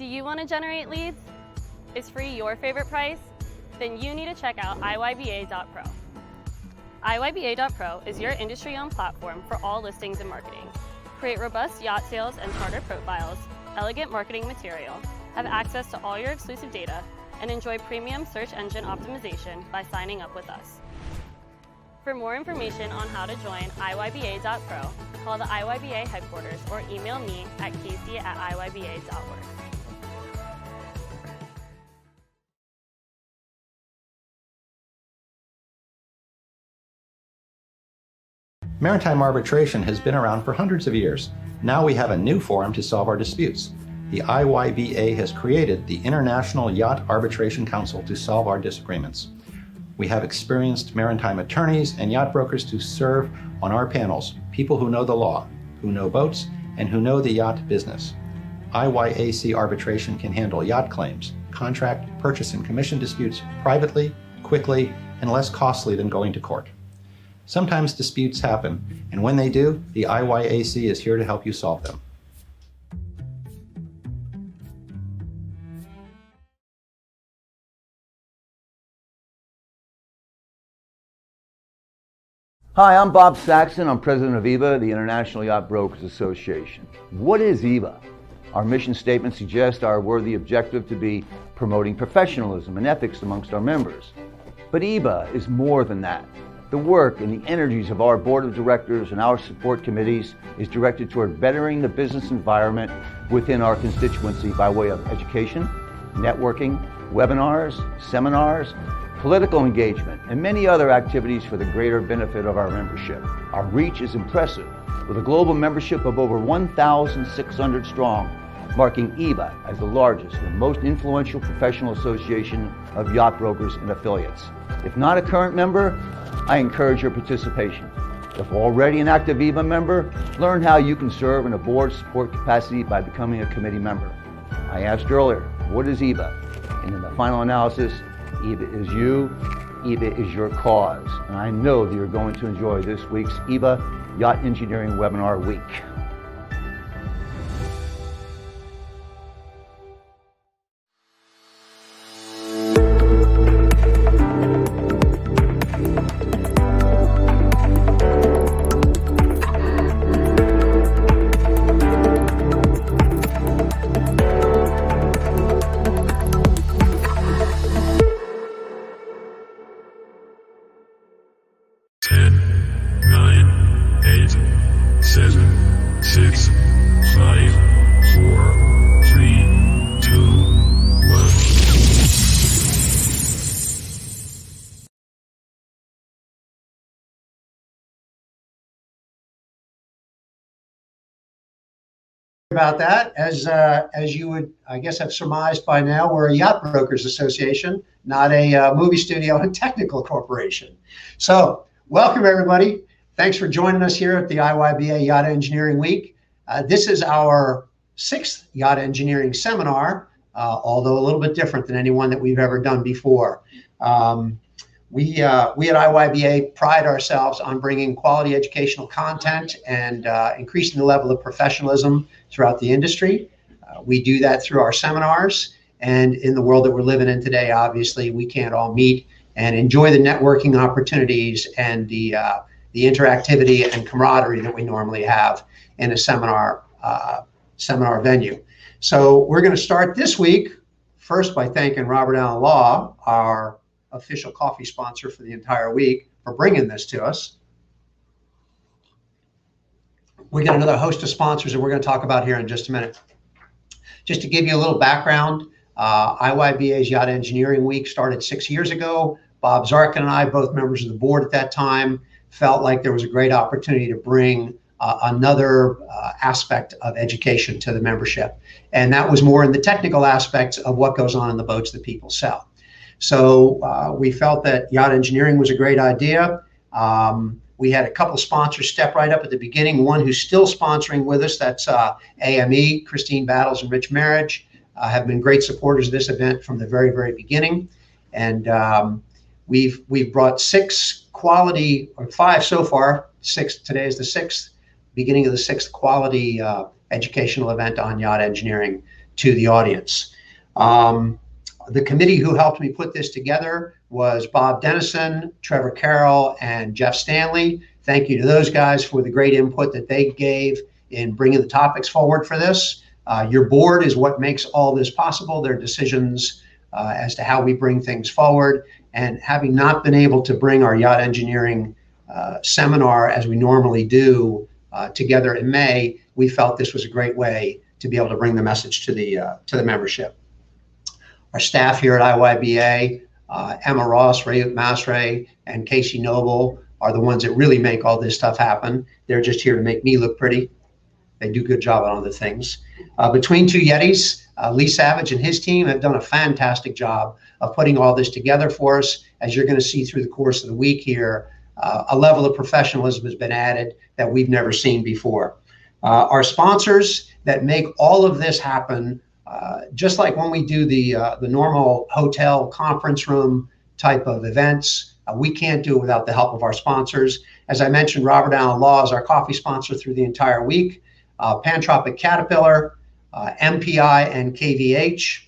Do you want to generate leads? Is free your favorite price? Then you need to check out iyba.pro. iyba.pro is your industry-owned platform for all listings and marketing. Create robust yacht sales and charter profiles, elegant marketing material, have access to all your exclusive data, and enjoy premium search engine optimization by signing up with us. For more information on how to join iyba.pro, call the IYBA headquarters or email me at casey@iyba.org. Maritime arbitration has been around for hundreds of years. Now we have a new forum to solve our disputes. The IYBA has created the International Yacht Arbitration Council to solve our disagreements. We have experienced maritime attorneys and yacht brokers to serve on our panels, people who know the law, who know boats, and who know the yacht business. IYAC arbitration can handle yacht claims, contract, purchase, and commission disputes privately, quickly, and less costly than going to court. Sometimes disputes happen, and when they do, the IYAC is here to help you solve them. Hi, I'm Bob Saxon. I'm president of IBA, the International Yacht Brokers Association. What is IBA? Our mission statement suggests our worthy objective to be promoting professionalism and ethics amongst our members. But IBA is more than that. The work and the energies of our board of directors and our support committees is directed toward bettering the business environment within our constituency by way of education, networking, webinars, seminars, political engagement, and many other activities for the greater benefit of our membership. Our reach is impressive, with a global membership of over 1,600 strong, marking IBA as the largest and most influential professional association of yacht brokers and affiliates. If not a current member, I encourage your participation. If already an active IBA member, learn how you can serve in a board support capacity by becoming a committee member. I asked earlier, what is IBA? And in the final analysis, IBA is you, IBA is your cause. And I know that you're going to enjoy this week's IBA Yacht Engineering Webinar Week. About that, as you would, I guess, have surmised by now, we're a yacht brokers association, not a movie studio and technical corporation. So welcome everybody. Thanks for joining us here at the IYBA Yacht Engineering Week. This is our 6th yacht engineering seminar, although a little bit different than any one that we've ever done before. We at IYBA pride ourselves on bringing quality educational content and increasing the level of professionalism throughout the industry. We do that through our seminars, and in the world that we're living in today, obviously, we can't all meet and enjoy the networking opportunities and the interactivity and camaraderie that we normally have in a seminar venue. So we're going to start this week first by thanking Robert Allen Law, our official coffee sponsor for the entire week, for bringing this to us. We got another host of sponsors that we're going to talk about here in just a minute. Just to give you a little background, IYBA's Yacht Engineering Week started 6 years ago. Bob Zarkin and I, both members of the board at that time, felt like there was a great opportunity to bring another aspect of education to the membership. And that was more in the technical aspects of what goes on in the boats that people sell. So we felt that yacht engineering was a great idea. We had a couple of sponsors step right up at the beginning. One who's still sponsoring with us, that's AME, Christine Battles and Rich Marriage, have been great supporters of this event from the very, very beginning. And we've brought 6 quality, or 5 so far. 6, today is the 6th, beginning of the 6th quality educational event on yacht engineering to the audience. The committee who helped me put this together was Bob Dennison, Trevor Carroll, and Jeff Stanley. Thank you to those guys for the great input that they gave in bringing the topics forward for this. Your board is what makes all this possible. Their decisions as to how we bring things forward. And having not been able to bring our yacht engineering seminar as we normally do together in May, we felt this was a great way to be able to bring the message to the membership. Our staff here at IYBA, Emma Ross, Rayut Masray, and Casey Noble are the ones that really make all this stuff happen. They're just here to make me look pretty. They do a good job on other things. Between two Yetis, Lee Savage and his team have done a fantastic job of putting all this together for us. As you're going to see through the course of the week here, a level of professionalism has been added that we've never seen before. Our sponsors that make all of this happen, just like when we do the normal hotel conference room type of events, we can't do it without the help of our sponsors. As I mentioned, Robert Allen Law is our coffee sponsor through the entire week. Pantropic Caterpillar, MPI, and KVH.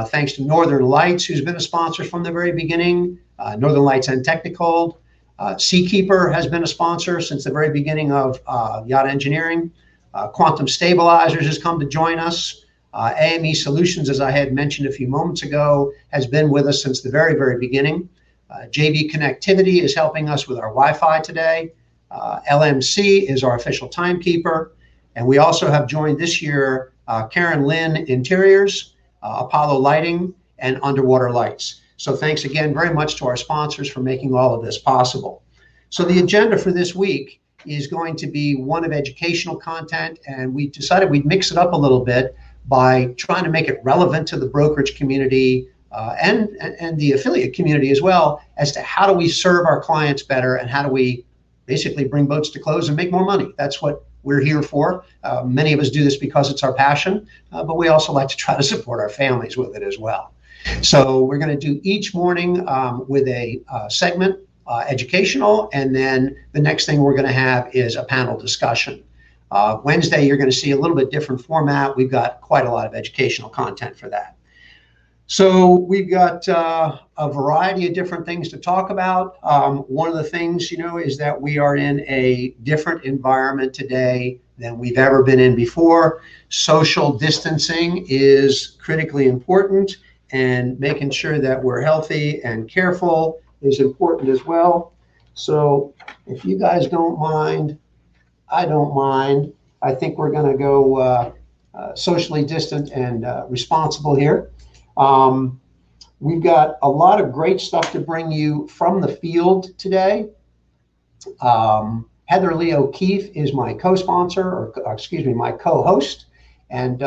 Thanks to Northern Lights, who's been a sponsor from the very beginning. Northern Lights and Technicold. Seakeeper has been a sponsor since the very beginning of Yacht Engineering. Quantum Stabilizers has come to join us. AME Solutions, as I had mentioned a few moments ago, has been with us since the very, very beginning. JB Connectivity is helping us with our Wi-Fi today. LMC is our official timekeeper. And we also have joined this year Karen Lynn Interiors, Apollo Lighting, and Underwater Lights. So thanks again very much to our sponsors for making all of this possible. So the agenda for this week is going to be one of educational content, and we decided we'd mix it up a little bit by trying to make it relevant to the brokerage community and the affiliate community as well, as to how do we serve our clients better and how do we basically bring boats to close and make more money. That's what we're here for. Many of us do this because it's our passion, but we also like to try to support our families with it as well. So we're going to do each morning with a segment, educational, and then the next thing we're going to have is a panel discussion. Wednesday, you're going to see a little bit different format. We've got quite a lot of educational content for that. So we've got a variety of different things to talk about. One of the things, is that we are in a different environment today than we've ever been in before. Social distancing is critically important, and making sure that we're healthy and careful is important as well. So if you guys don't mind, I don't mind. I think we're going to go socially distant and responsible here. We've got a lot of great stuff to bring you from the field today. Heather Lee O'Keefe is my co-sponsor, or excuse me, my co-host. And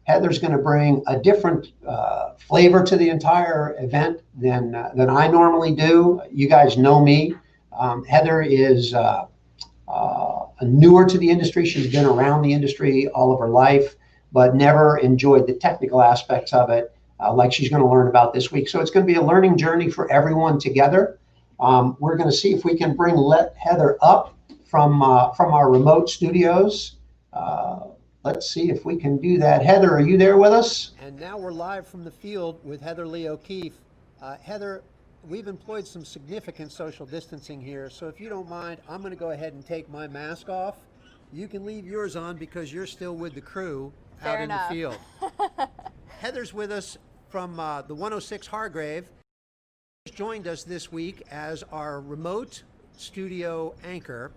Heather's going to bring a different flavor to the entire event than I normally do. You guys know me. Heather is newer to the industry. She's been around the industry all of her life, but never enjoyed the technical aspects of it like she's going to learn about this week. So it's going to be a learning journey for everyone together. We're going to see if we can let Heather up from our remote studios. Let's see if we can do that. Heather, are you there with us? And now we're live from the field with Heather Lee O'Keefe. Heather, we've employed some significant social distancing here, so if you don't mind, I'm going to go ahead and take my mask off. You can leave yours on because you're still with the crew out in the field. Heather's with us from the 106 Hargrave. She's joined us this week as our remote studio anchor.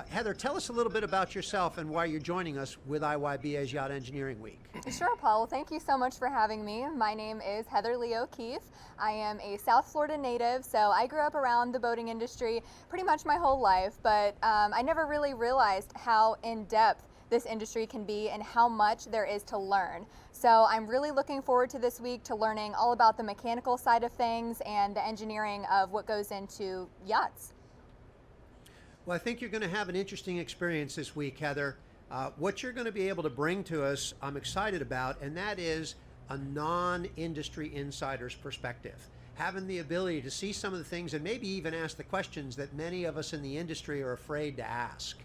Heather, tell us a little bit about yourself and why you're joining us with IYBA's Yacht Engineering Week. Sure, Paul. Well, thank you so much for having me. My name is Heather Lee O'Keefe. I am a South Florida native, so I grew up around the boating industry pretty much my whole life, but I never really realized how in-depth this industry can be and how much there is to learn. So I'm really looking forward to this week to learning all about the mechanical side of things and the engineering of what goes into yachts. Well, I think you're going to have an interesting experience this week, Heather. What you're going to be able to bring to us, I'm excited about, and that is a non-industry insider's perspective. Having the ability to see some of the things and maybe even ask the questions that many of us in the industry are afraid to ask.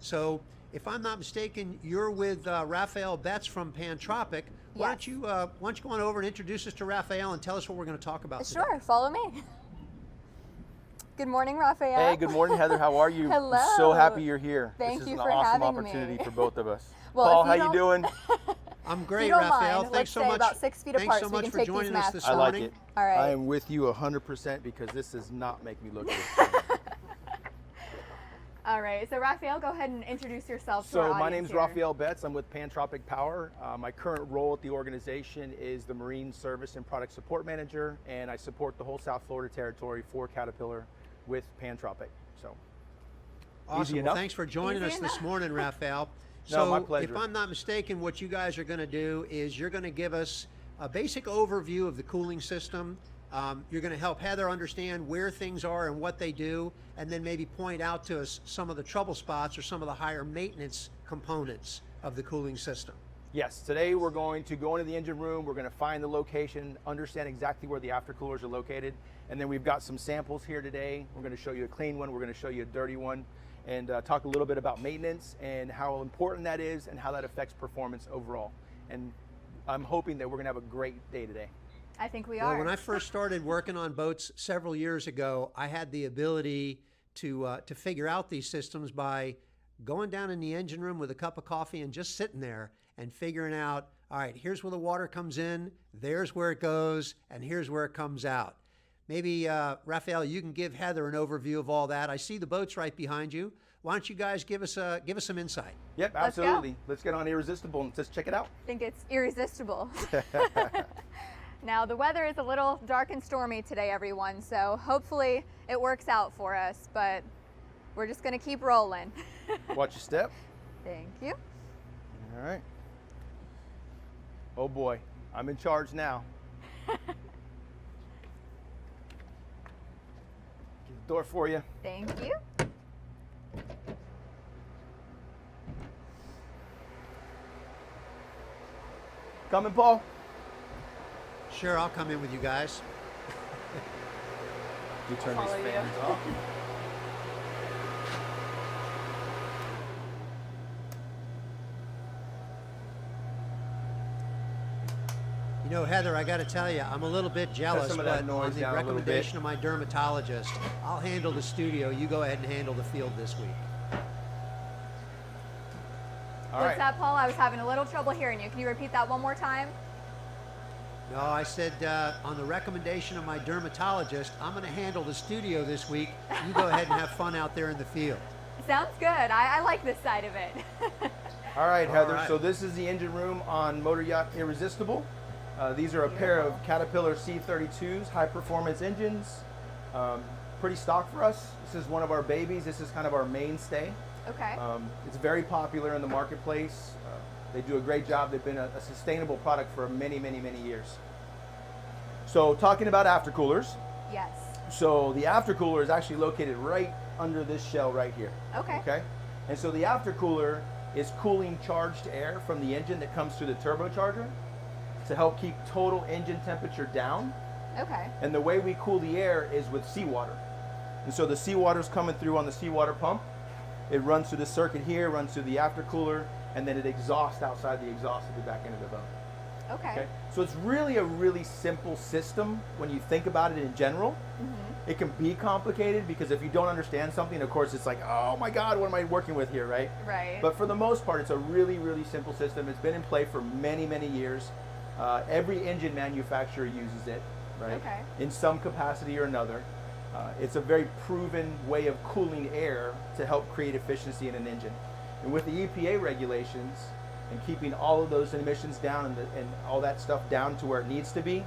So, if I'm not mistaken, you're with Rafael Betts from Pantropic, Why don't you go on over and introduce us to Rafael and tell us what we're going to talk about today. Sure, follow me. Good morning, Rafael. Hey, good morning, Heather. How are you? Hello. I'm so happy you're here. Thank this you is for an awesome having opportunity me. for both of us. Well, Paul, if how you you don't- doing? I'm great, you don't Rafael. mind, Thanks let's so stay much. about 6 feet Thanks apart so so we much can for take joining these us this masks I off. like morning. it. All right. I am with you 100% because this does not make me look good. All right, so Rafael, go ahead and introduce yourself to So our my audience name's here. Rafael Betts. I'm with Pantropic Power. My current role at the organization is the Marine Service and Product Support Manager, and I support the whole South Florida territory for Caterpillar with Pantropic. So Awesome. Easy Well, enough? thanks for joining Easy us this enough. morning, Rafael. No, So, my pleasure. if I'm not mistaken, what you guys are going to do is you're going to give us a basic overview of the cooling system. You're going to help Heather understand where things are and what they do, and then maybe point out to us some of the trouble spots or some of the higher maintenance components of the cooling system. yes, today we're going to go into the engine room. We're going to find the location, understand exactly where the aftercoolers are located, and then we've got some samples here today. We're going to show you a clean one. We're going to show you a dirty one, and talk a little bit about maintenance and how important that is and how that affects performance overall. And I'm hoping that we're going to have a great day today. I think we Well, are. when I first started working on boats several years ago, I had the ability to figure out these systems by going down in the engine room with a cup of coffee and just sitting there and figuring out, all right, here's where the water comes in, there's where it goes, and here's where it comes out. Maybe, Rafael, you can give Heather an overview of all that. I see the boats right behind you. Why don't you guys give us some insight? Yep, Let's go. absolutely. Let's get on Irresistible and just check it out. think it's irresistible. Now, the weather is a little dark and stormy today, everyone, so hopefully it works out for us, but we're just going to keep rolling. Watch your step. Thank you. All right. Oh boy, I'm in charge now. Get the door for you. Thank you. Coming, Paul. Sure, I'll come in with you guys. You turn Follow these you. fans off. You know, Heather, I got to tell you, I'm a little bit jealous, some of but that noise on the down a little recommendation bit. of my dermatologist, I'll handle the studio. You go ahead and handle the field this week. All What's right. that, Paul? I was having a little trouble hearing you. Can you repeat that one more time? No, I said on the recommendation of my dermatologist, I'm going to handle the studio this week. You go ahead and have fun out there in the field. Sounds good. I like this side of it. All right, Heather. right. So this is the engine room on Motor Yacht Irresistible. These are a pair of Caterpillar C32s, high performance engines. Pretty stock for us. This is one of our babies. This is kind of our mainstay. Okay. It's very popular in the marketplace. They do a great job. They've been a sustainable product for many, many, many years. So talking about aftercoolers. Yes. So the aftercooler is actually located right under this shell right here. Okay. Okay. And so the aftercooler is cooling charged air from the engine that comes through the turbocharger to help keep total engine temperature down. Okay. And the way we cool the air is with seawater. And so the seawater is coming through on the seawater pump. It runs through the circuit here, runs through the aftercooler, and then it exhausts outside the exhaust at the back end of the boat. Okay. Okay? So it's really a really simple system when you think about it in general. Mm-hmm. It can be complicated because if you don't understand something, of course, it's like, oh my God, what am I working with here, right? Right. But for the most part, it's a really, really simple system. It's been in play for many, many years. Every engine manufacturer uses it, right? Okay. In some capacity or another. It's a very proven way of cooling air to help create efficiency in an engine. And with the EPA regulations and keeping all of those emissions down and all that stuff down to where it needs to be,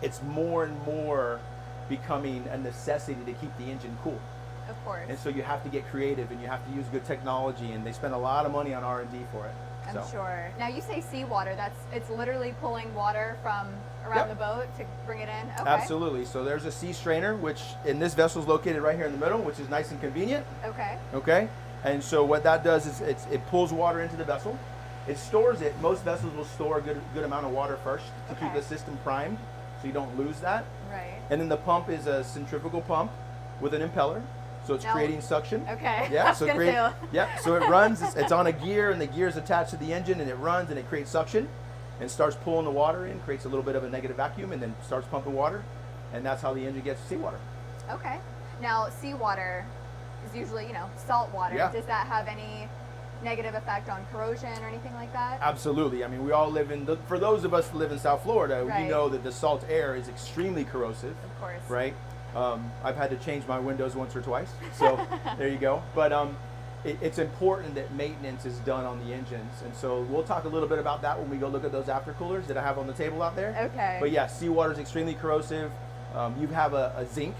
it's more and more becoming a necessity to keep the engine cool. Of course. And so you have to get creative and you have to use good technology, and they spend a lot of money on R&D for it. I'm So, sure. Now you say seawater. It's literally pulling water from around Yep. the boat to bring it in. Okay. Absolutely. So there's a sea strainer, which in this vessel is located right here in the middle, which is nice and convenient. Okay. Okay. And so what that does is it pulls water into the vessel. It stores it. Most vessels will store a good amount of water first to keep Okay. the system primed, so you don't lose that. Right. And then the pump is a centrifugal pump with an impeller, so it's Now- creating suction. Okay. Yeah. I was So gonna create. say, Yeah. So it runs. It's on a gear, and the gear is attached to the engine, and it runs, and it creates suction. and starts pulling the water in, creates a little bit of a negative vacuum, and then starts pumping water, and that's how the engine gets seawater. Okay. Now, seawater is usually, you know, salt water. Yeah. Does that have any negative effect on corrosion or anything like that? Absolutely. I mean, we all live for those of us that live in South Florida, Right. we know that the salt air is extremely corrosive. Of course. Right? I've had to change my windows once or twice, so there you go. But it's important that maintenance is done on the engines, and so we'll talk a little bit about that when we go look at those aftercoolers that I have on the table out there. Okay. But yeah, seawater is extremely corrosive. You have a zinc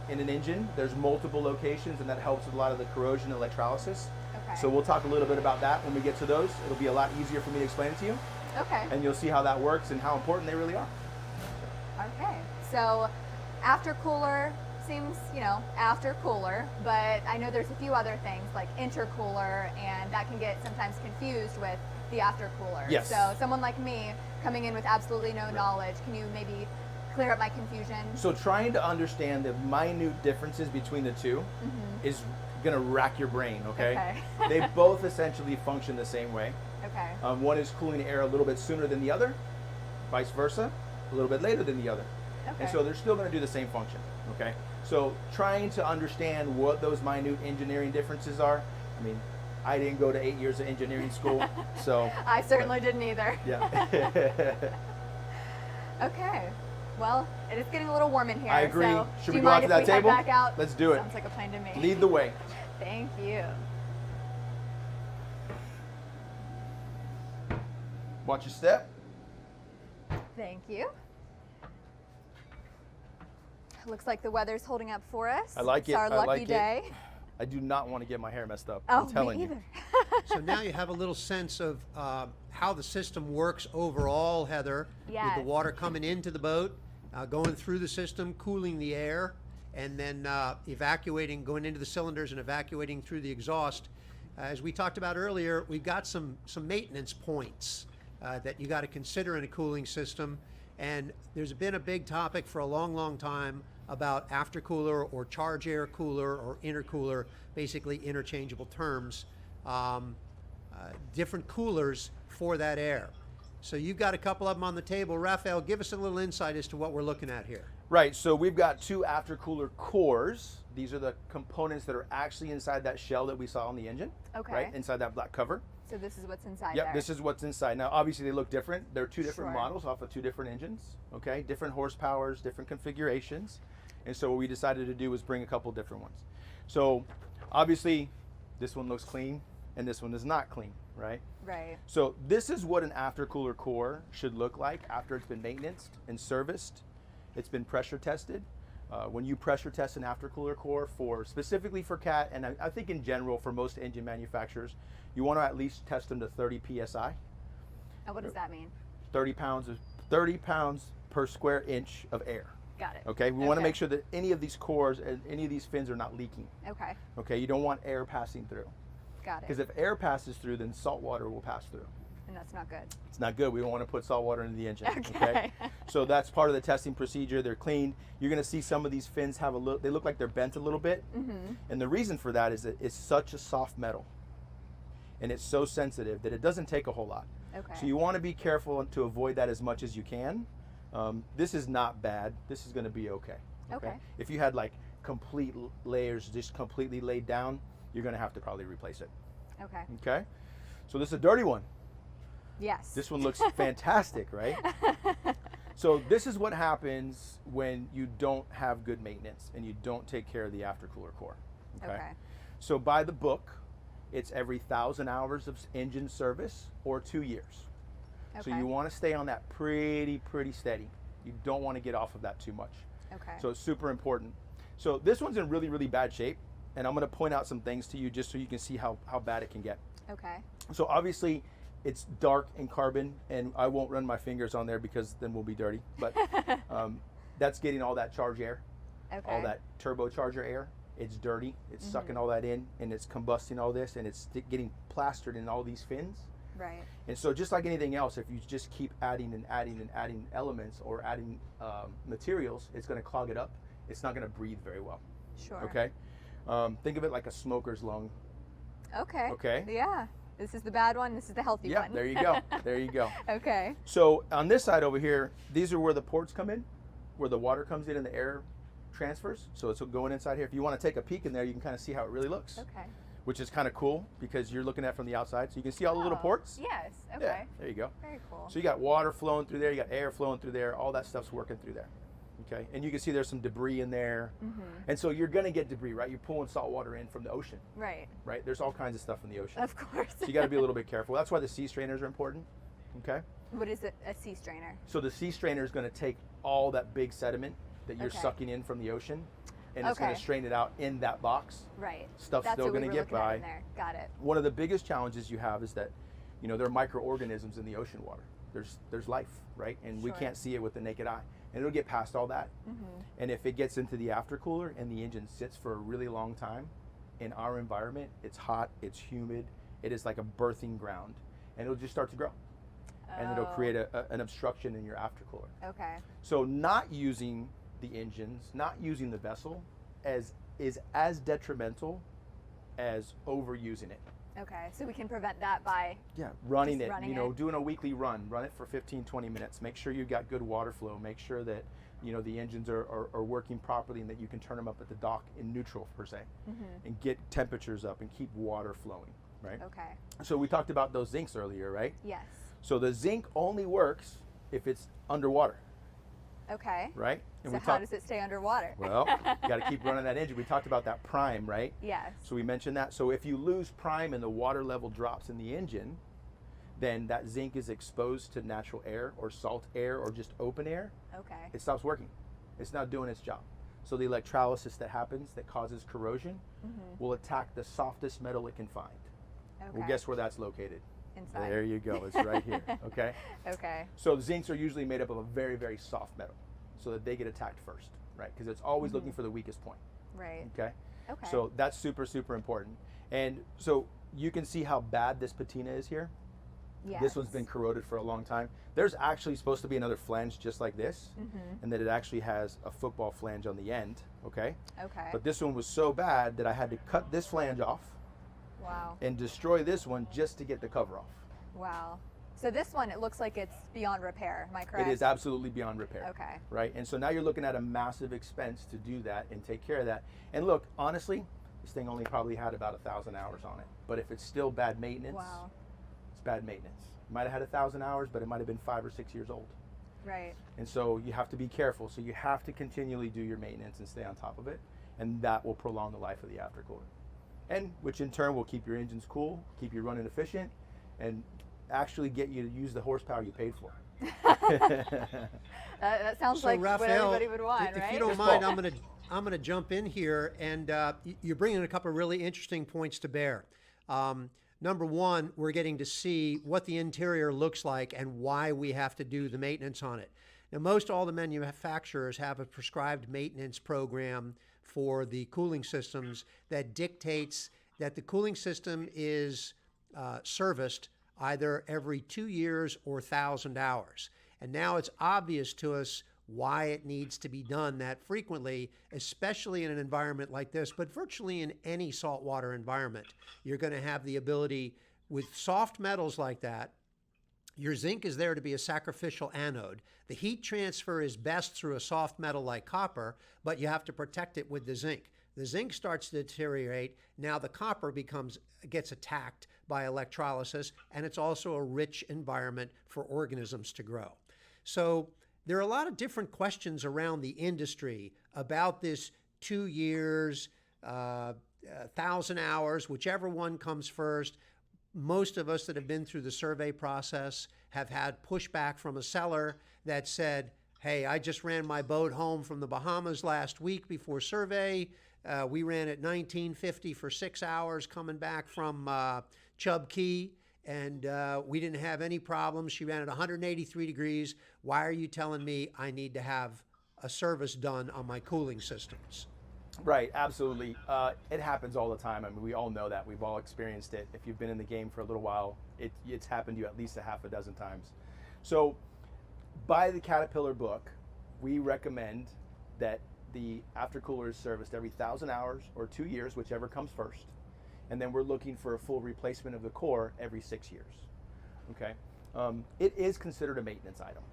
in an engine. There's multiple locations, and that helps with a lot of the corrosion and electrolysis. Okay. So we'll talk a little bit about that when we get to those. It'll be a lot easier for me to explain it to you, Okay. and you'll see how that works and how important they really are. Okay. So, aftercooler seems, you know, aftercooler, but I know there's a few other things like intercooler, and that can get sometimes confused with the aftercooler. Yes. So, someone like me coming in with absolutely no knowledge, can you maybe clear up my confusion? So trying to understand the minute differences between the two is gonna rack your brain, okay? Okay. They both essentially function the same way. Okay. One is cooling air a little bit sooner than the other, vice versa, a little bit later than the other. Okay. And so they're still gonna do the same function, okay? So trying to understand what those minute engineering differences are, I mean, I didn't go to 8 years of engineering school, so. I certainly didn't either. Yeah. Okay. Well, it is getting a little warm in here. I agree. So Should do we you go out mind to if that we table? Head back out? Let's do it. Sounds like a plan to me. Lead the way. Thank you. Watch your step. Thank you. Looks like the weather's holding up for us. I like It's it. our I lucky like it. day. I do not want to get my hair messed up. Oh, I'm telling me you. either. So now you have a little sense of how the system works overall, Heather, with Yes. the water coming into the boat, going through the system, cooling the air, and then evacuating, going into the cylinders and evacuating through the exhaust. As we talked about earlier, we've got some maintenance points that you got to consider in a cooling system. And there's been a big topic for a long, long time about aftercooler or charge air cooler or intercooler, basically interchangeable terms, different coolers for that air. So you've got a couple of them on the table. Rafael, give us a little insight as to what we're looking at here. Right, so we've got two aftercooler cores. These are the components that are actually inside that shell that we saw on the engine. Okay. Right, inside that black cover. So this is what's inside Yep, there. this is what's inside. Now, obviously, they look different. They're two different Sure. models off of two different engines, okay? Different horsepowers, different configurations. And so what we decided to do was bring a couple different ones. So, obviously, this one looks clean, and this one is not clean, right? Right. So this is what an aftercooler core should look like after it's been maintained and serviced. It's been pressure tested. When you pressure test an aftercooler core specifically for CAT, and I think in general for most engine manufacturers, you want to at least test them to 30 PSI. And what does that mean? 30 pounds per square inch of air. Got it. Okay, we want to make sure that any of these cores and any of these fins are not leaking. Okay. Okay, you don't want air passing through. Got Because it. if air passes through, then salt water will pass through. And that's not good. It's not good. We don't want to put salt water into the engine. Okay. So that's part of the testing procedure. They're cleaned. You're going to see some of these fins have they look like they're bent a little bit. Mm-hmm. And the reason for that is that it's such a soft metal. And it's so sensitive that it doesn't take a whole lot. Okay. So you want to be careful to avoid that as much as you can. This is not bad. This is going to be okay. Okay. If you had like complete layers just completely laid down, you're going to have to probably replace it. Okay. Okay. So this is a dirty one. Yes. This one looks fantastic, right? So this is what happens when you don't have good maintenance and you don't take care of the aftercooler core. Okay. So by the book, it's every 1,000 hours of engine service or 2 years. So Okay. you want to stay on that pretty steady. You don't want to get off of that too much. Okay. So it's super important. So this one's in really bad shape, and I'm going to point out some things to you just so you can see how bad it can get. Okay. So obviously it's dark in carbon, and I won't run my fingers on there because then we'll be dirty, but that's getting all that charge air, Okay. all that turbocharger air. It's dirty, it's sucking all that in, and it's combusting all this, and it's getting plastered in all these fins. Right. And so just like anything else, if you just keep adding and adding and adding elements or adding materials, it's going to clog it up. It's not going to breathe very well. Sure. Okay. Think of it like a smoker's lung. Okay. Okay. Yeah. This is the bad one. This is the healthy Yeah, one. there you go. There you go. Okay. So on this side over here, these are where the ports come in, where the water comes in and the air transfers. So it's going inside here. If you want to take a peek in there, you can kind of see how it really looks. Okay. Which is kind of cool because you're looking at it from the outside. So you can see all the little ports. Yes. Okay. Yeah, there you go. Very cool. So you got water flowing through there, you got air flowing through there, all that stuff's working through there. Okay, and you can see there's some debris in there. And so you're gonna get debris, right? You're pulling salt water in from the ocean. Right. Right, there's all kinds of stuff in the ocean. Of course. So you gotta be a little bit careful. That's why the sea strainers are important, okay? What is a sea strainer? So the sea strainer is gonna take all that big sediment that you're Okay. sucking in from the ocean, and it's gonna Okay. strain it out in that box. Right. Stuff's That's still what we gonna were get looking at by. in there. Got it. One of the biggest challenges you have is that, you know, there are microorganisms in the ocean water. There's life, right? And we Sure. can't see it with the naked eye. And it'll get past all that. And if it gets into the aftercooler and the engine sits for a really long time, in our environment, it's hot, it's humid, it is like a birthing ground, and it'll just start to grow. And it'll create an obstruction in your aftercooler. Okay. So not using the engines, not using the vessel, is as detrimental as overusing it. Okay. So we can prevent that by. Yeah, running Just it, running you know, it. doing a weekly run it for 15, 20 minutes. Make sure you've got good water flow. Make sure that, you know, the engines are working properly and that you can turn them up at the dock in neutral, per se, and get temperatures up and keep water flowing, right? Okay. So we talked about those zincs earlier, right? Yes. So the zinc only works if it's underwater, Okay. right? And So we how does it stay underwater? well, you got to keep running that engine. We talked about that prime, right? Yes. So we mentioned that. So if you lose prime and the water level drops in the engine, then that zinc is exposed to natural air or salt air or just open air. Okay. It stops working. It's not doing its job. So the electrolysis that happens that causes corrosion will attack the softest metal it can find. Okay. Well, guess where that's located? Inside. There you go. It's right here. Okay. Okay. So the zincs are usually made up of a very, very soft metal, so that they get attacked first, right? Because it's always looking for the weakest point. Right. Okay. Okay. So that's super, super important. And so you can see how bad this patina is here. Yes. This one's been corroded for a long time. There's actually supposed to be another flange just like this, and that it actually has a football flange on the end, okay? Okay. But this one was so bad that I had to cut this flange off Wow. and destroy this one just to get the cover off. Wow. So this one, it looks like it's beyond repair. Am I correct? It is absolutely beyond repair. Okay. Right? And so now you're looking at a massive expense to do that and take care of that. And look, honestly, this thing only probably had about 1,000 hours on it. But if it's still bad maintenance, Wow. it's bad maintenance. It might have had 1,000 hours, but it might have been 5 or 6 years old. Right. And so you have to be careful. So you have to continually do your maintenance and stay on top of it. And that will prolong the life of the aftercooler. And which in turn will keep your engines cool, keep you running efficient, and actually get you to use the horsepower you paid for. That sounds So like what Rafael, everybody would want, if right? you don't mind, I'm gonna jump in here, and you're bringing a couple of really interesting points to bear. Number one, we're getting to see what the interior looks like and why we have to do the maintenance on it. Now, most all the manufacturers have a prescribed maintenance program for the cooling systems that dictates that the cooling system is serviced either every 2 years or 1,000 hours. And now it's obvious to us why it needs to be done that frequently, especially in an environment like this, but virtually in any saltwater environment. You're going to have the ability with soft metals like that. Your zinc is there to be a sacrificial anode. The heat transfer is best through a soft metal like copper, but you have to protect it with the zinc. The zinc starts to deteriorate. Now the copper gets attacked by electrolysis, and it's also a rich environment for organisms to grow. So there are a lot of different questions around the industry about this 2 years, 1,000 hours, whichever one comes first. Most of us that have been through the survey process have had pushback from a seller that said, hey, I just ran my boat home from the Bahamas last week before survey. We ran at 1950 for 6 hours coming back from Chub Key, and we didn't have any problems. She ran at 183 degrees. Why are you telling me I need to have a service done on my cooling systems? Right, absolutely. It happens all the time. I mean, we all know that. We've all experienced it. If you've been in the game for a little while, it's happened to you at least a half a dozen times. So by the Caterpillar book, we recommend that the aftercooler is serviced every 1,000 hours or 2 years, whichever comes first. And then we're looking for a full replacement of the core every 6 years. Okay, it is considered a maintenance item.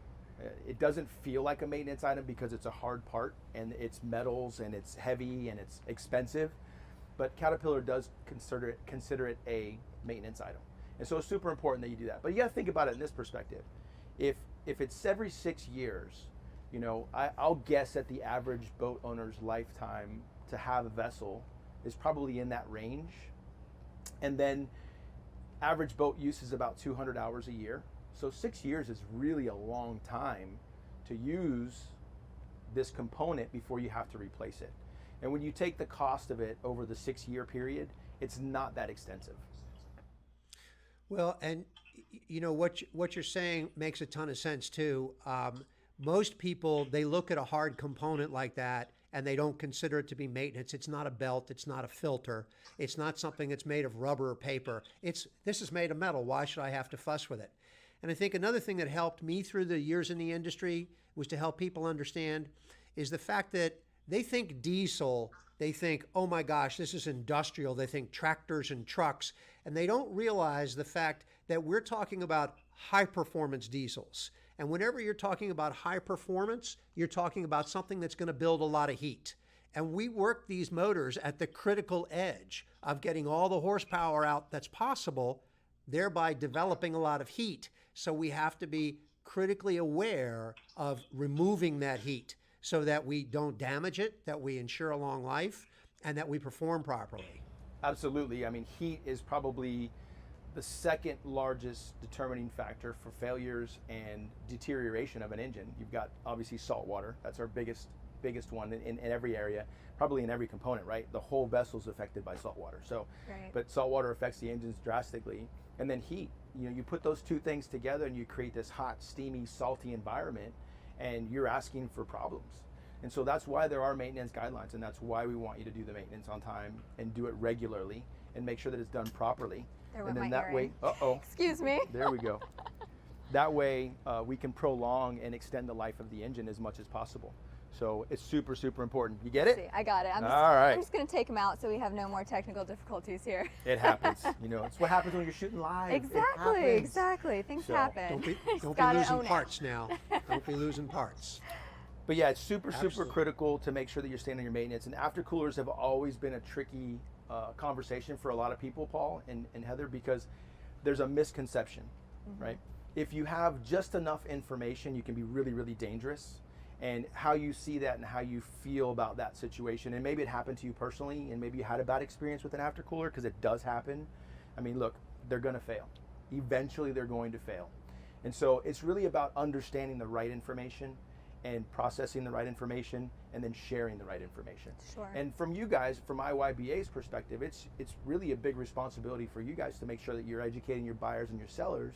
It doesn't feel like a maintenance item because it's a hard part and it's metals and it's heavy and it's expensive, but Caterpillar does consider it a maintenance item. And so it's super important that you do that. But you got to think about it in this perspective. If it's every 6 years, you know, I'll guess that the average boat owner's lifetime to have a vessel is probably in that range. And then average boat use is about 200 hours a year. So 6 years is really a long time to use this component before you have to replace it. And when you take the cost of it over the 6 year period, it's not that extensive. Well, and you know what you're saying makes a ton of sense too. Most people, they look at a hard component like that and they don't consider it to be maintenance. It's not a belt, it's not a filter, it's not something that's made of rubber or paper. This is made of metal. Why should I have to fuss with it? And I think another thing that helped me through the years in the industry was to help people understand is the fact that they think diesel, they think, oh my gosh, this is industrial. They think tractors and trucks, and they don't realize the fact that we're talking about high performance diesels. And whenever you're talking about high performance, you're talking about something that's going to build a lot of heat. And we work these motors at the critical edge of getting all the horsepower out that's possible, thereby developing a lot of heat. So we have to be critically aware of removing that heat so that we don't damage it, that we ensure a long life, and that we perform properly. Absolutely. I mean, heat is probably the second largest determining factor for failures and deterioration of an engine. You've got obviously salt water. That's our biggest one in every area, probably in every component, right? The whole vessel is affected by salt water. So, Right. But salt water affects the engines drastically. And then heat, you know, you put those two things together and you create this hot, steamy, salty environment, and you're asking for problems. And so that's why there are maintenance guidelines, and that's why we want you to do the maintenance on time and do it regularly and make sure that it's done properly. There And went then my that way, earring. Excuse me. there we go. That way we can prolong and extend the life of the engine as much as possible. So it's super, super important. You get it? See, I got it. All right. I'm just going to take them out so we have no more technical difficulties here. It happens. You know, it's what happens when you're shooting live. It Exactly, happens. exactly. Things So, happen. Don't be Gotta losing own it. parts now. Don't be losing parts. But yeah, it's super Absolutely. critical to make sure that you're staying on your maintenance. And aftercoolers have always been a tricky conversation for a lot of people, Paul and Heather, because there's a misconception, right? If you have just enough information, you can be really, really dangerous. And how you see that and how you feel about that situation, and maybe it happened to you personally, and maybe you had a bad experience with an aftercooler, because it does happen. I mean, look, they're going to fail. Eventually, they're going to fail. And so it's really about understanding the right information and processing the right information and then sharing the right information. Sure. And from you guys, from IYBA's perspective, it's really a big responsibility for you guys to make sure that you're educating your buyers and your sellers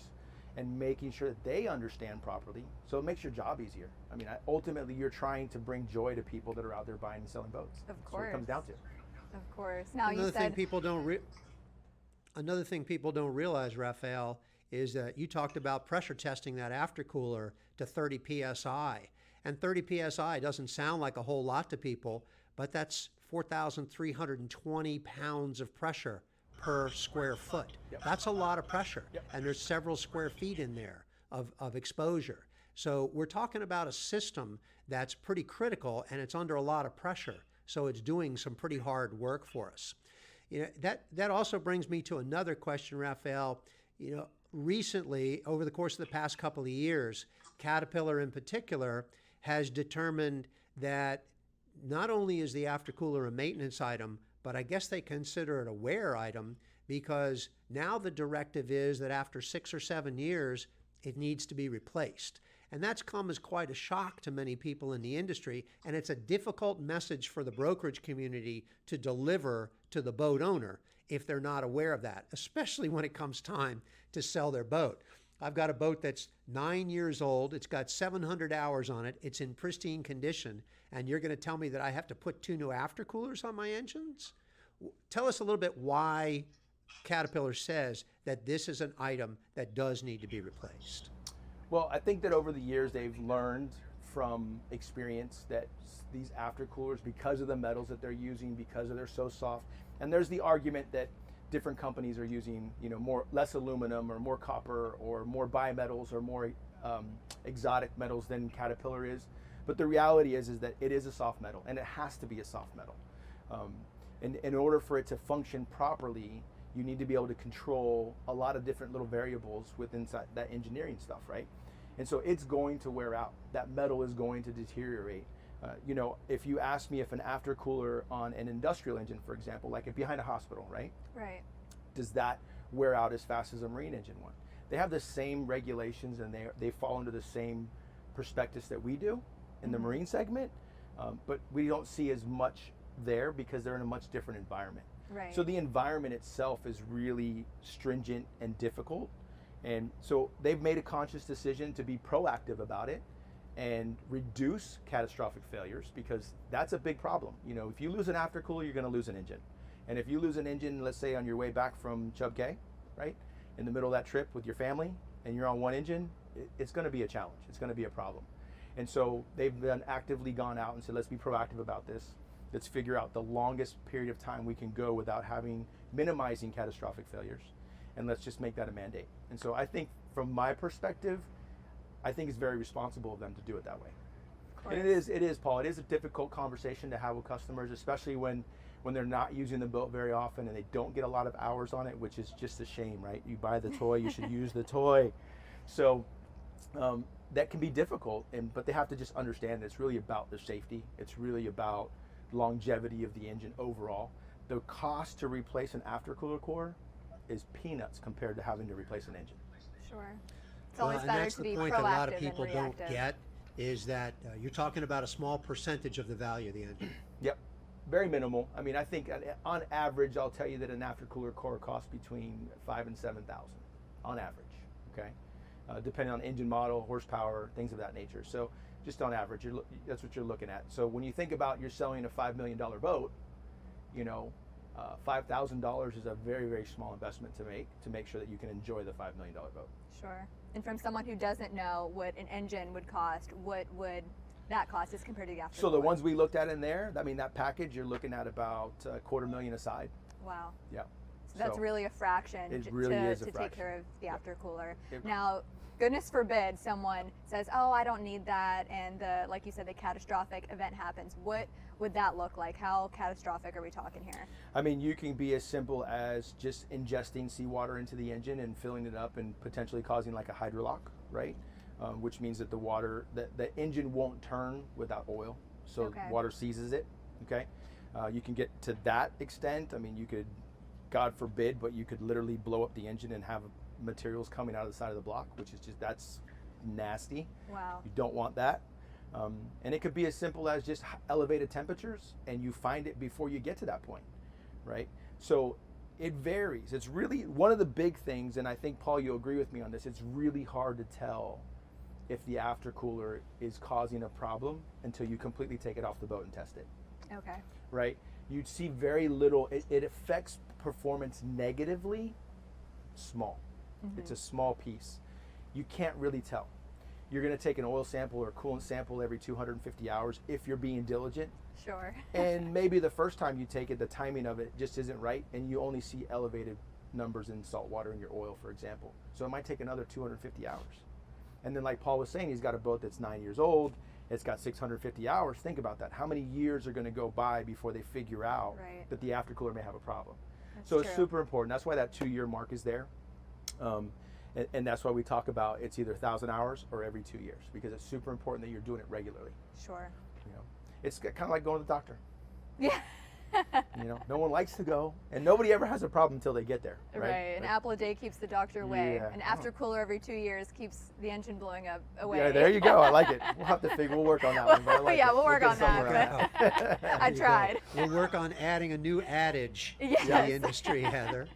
and making sure that they understand properly, so it makes your job easier. I mean, ultimately, you're trying to bring joy to people that are out there buying and selling boats. Of That's what it comes course. down to. Of course. Now Another you thing said people don't realize, Rafael, is that you talked about pressure testing that aftercooler to 30 psi, and 30 psi doesn't sound like a whole lot to people, but that's 4,320 pounds of pressure per square foot. Yep. That's a lot of pressure, Yep. and there's several square feet in there of exposure. So we're talking about a system that's pretty critical, and it's under a lot of pressure. So it's doing some pretty hard work for us. You know, that also brings me to another question, Rafael. You know, recently, over the course of the past couple of years, Caterpillar in particular has determined that not only is the aftercooler a maintenance item, but I guess they consider it a wear item, because now the directive is that after 6 or 7 years, it needs to be replaced. And that's come as quite a shock to many people in the industry, and it's a difficult message for the brokerage community to deliver to the boat owner if they're not aware of that, especially when it comes time to sell their boat. I've got a boat that's 9 years old. It's got 700 hours on it. It's in pristine condition. And you're going to tell me that I have to put 2 new aftercoolers on my engines? Tell us a little bit why Caterpillar says that this is an item that does need to be replaced. Well, I think that over the years they've learned from experience that these aftercoolers, because of the metals that they're using, because they're so soft, and there's the argument that different companies are using, less aluminum or more copper or more bimetals or more exotic metals than Caterpillar is. But the reality is that it is a soft metal, and it has to be a soft metal. And in order for it to function properly, you need to be able to control a lot of different little variables within that engineering stuff, right? And so it's going to wear out. That metal is going to deteriorate. If you ask me if an aftercooler on an industrial engine, for example, like behind a hospital, right? Right. Does that wear out as fast as a marine engine one? They have the same regulations, and they fall under the same prospectus that we do in the marine segment, but we don't see as much there because they're in a much different environment. Right. So the environment itself is really stringent and difficult. And so they've made a conscious decision to be proactive about it and reduce catastrophic failures, because that's a big problem. If you lose an aftercooler, you're going to lose an engine. And if you lose an engine, let's say on your way back from Chub Cay, right, in the middle of that trip with your family, and you're on one engine, it's going to be a challenge. It's going to be a problem. And so they've been actively gone out and said, let's be proactive about this. Let's figure out the longest period of time we can go without minimizing catastrophic failures. And let's just make that a mandate. And so I think from my perspective, I think it's very responsible of them to do it that way. And it is, Paul, it is a difficult conversation to have with customers, especially when they're not using the boat very often and they don't get a lot of hours on it, which is just a shame, right? You buy the toy, you should use the toy. So that can be difficult, but they have to just understand that it's really about the safety. It's really about longevity of the engine overall. The cost to replace an aftercooler core is peanuts compared to having to replace an engine. Sure. It's always and better that's to the be point proactive that a lot of people than don't reactive. get, is that you're talking about a small percentage of the value of the engine. Yep, very minimal. I mean, I think on average, I'll tell you that an aftercooler core costs between $5,000 and $7,000 on average. Okay, depending on engine model, horsepower, things of that nature. So just on average, that's what you're looking at. So when you think about you're selling a $5 million boat, $5,000 is a very, very small investment to make sure that you can enjoy the $5 million boat. Sure. And from someone who doesn't know what an engine would cost, what would that cost as compared to the aftercooler? So the ones we looked at in there, I mean, that package, you're looking at about $250,000 aside. Wow. Yeah. So that's really a fraction It really is a to fraction. take care of the aftercooler. It- Now, goodness forbid someone says, oh, I don't need that, and like you said, the catastrophic event happens. What would that look like? How catastrophic are we talking here? I mean, you can be as simple as just ingesting seawater into the engine and filling it up and potentially causing like a hydrolock, right? Which means that the engine won't turn without oil, so Okay. water seizes it, okay? You can get to that extent. I mean, you could, God forbid, but you could literally blow up the engine and have materials coming out of the side of the block, which is that's nasty. Wow. You don't want that. And it could be as simple as just elevated temperatures, and you find it before you get to that point, right? So it varies. It's really one of the big things, and I think, Paul, you'll agree with me on this, it's really hard to tell if the aftercooler is causing a problem until you completely take it off the boat and test it, Okay. right? You'd see very little. It affects performance negatively, small. It's a small piece. You can't really tell. You're going to take an oil sample or a coolant sample every 250 hours if you're being diligent. Sure. And maybe the first time you take it, the timing of it just isn't right, and you only see elevated numbers in salt water in your oil, for example. So it might take another 250 hours. And then, like Paul was saying, he's got a boat that's 9 years old. It's got 650 hours. Think about that. How many years are going to go by before they figure out Right. that the aftercooler may have a problem? That's So it's true. super important. That's why that 2-year mark is there. And that's why we talk about it's either 1,000 hours or every 2 years, because it's super important that you're doing it regularly. Sure. It's kind of like going to the doctor. Yeah. No one likes to go, and nobody ever has a problem until they get there. Right. An apple a day keeps the doctor away. Yeah. An aftercooler every 2 years keeps the engine blowing up away. Yeah, there you go. I like it. We'll work on that one. But I like Yeah, it. we'll work get on that, somewhere on that. I tried. We'll work on adding a new adage to Yes. the industry, Heather.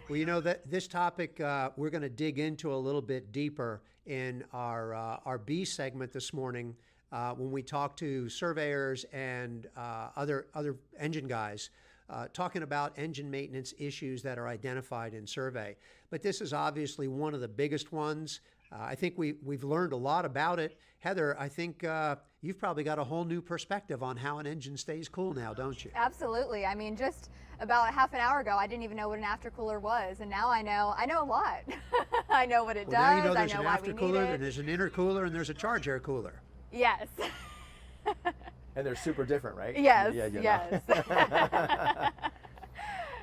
Well, that this topic we're going to dig into a little bit deeper in our B segment this morning when we talk to surveyors and other engine guys talking about engine maintenance issues that are identified in survey. But this is obviously one of the biggest ones. I think we've learned a lot about it. Heather, I think you've probably got a whole new perspective on how an engine stays cool now, don't you? Absolutely. I mean, just about half an hour ago, I didn't even know what an aftercooler was, and now I know a lot. I know what it Well, does. now you know there's I know an why we need aftercooler, it. and there's an intercooler, and there's a charge air cooler. Yes. And they're super different, right? Yes. Yeah, you know. Yes.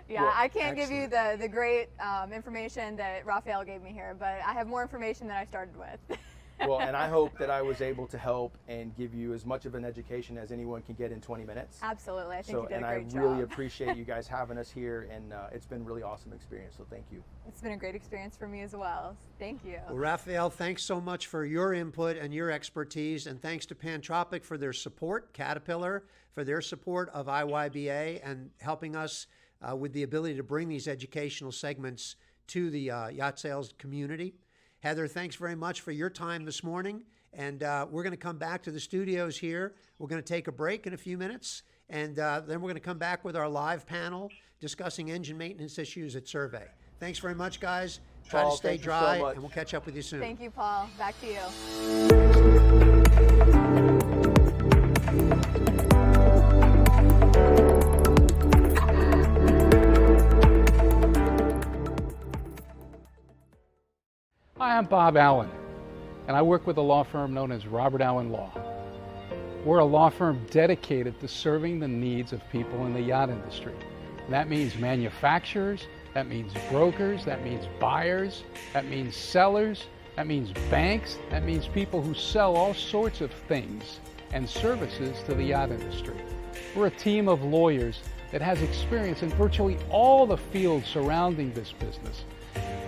Yeah, Well, I can't give you the great information that Rafael gave me here, but I have more information than I started with. Well, and I hope that I was able to help and give you as much of an education as anyone can get in 20 minutes. Absolutely, I think you did and a great I job. really appreciate you guys having us here, and it's been a really awesome experience, so thank you. It's been a great experience for me as well. Thank you. Well, Rafael, thanks so much for your input and your expertise, and thanks to Pantropic for their support, Caterpillar for their support of IYBA and helping us with the ability to bring these educational segments to the yacht sales community. Heather, thanks very much for your time this morning. And we're going to come back to the studios here. We're going to take a break in a few minutes. And then we're going to come back with our live panel discussing engine maintenance issues at Survey. Thanks very much, guys. Try Paul, to stay thank you so dry, much. and we'll catch up with you soon. Thank you, Paul. Back to you. Hi, I'm Bob Allen, and I work with a law firm known as Robert Allen Law. We're a law firm dedicated to serving the needs of people in the yacht industry. And that means manufacturers, that means brokers, that means buyers, that means sellers, that means banks, that means people who sell all sorts of things and services to the yacht industry. We're a team of lawyers that has experience in virtually all the fields surrounding this business.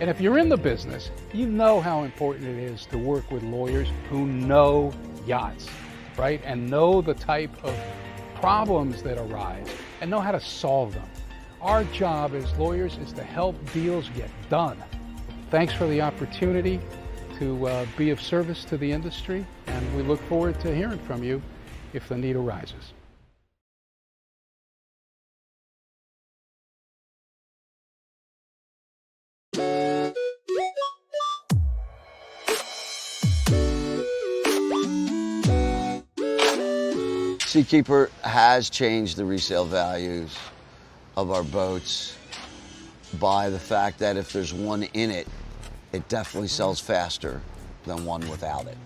And if you're in the business, you know how important it is to work with lawyers who know yachts, right? And know the type of problems that arise and know how to solve them. Our job as lawyers is to help deals get done. Thanks for the opportunity to be of service to the industry, and we look forward to hearing from you if the need arises. Seakeeper has changed the resale values of our boats by the fact that if there's one in it, it definitely sells faster than one without it.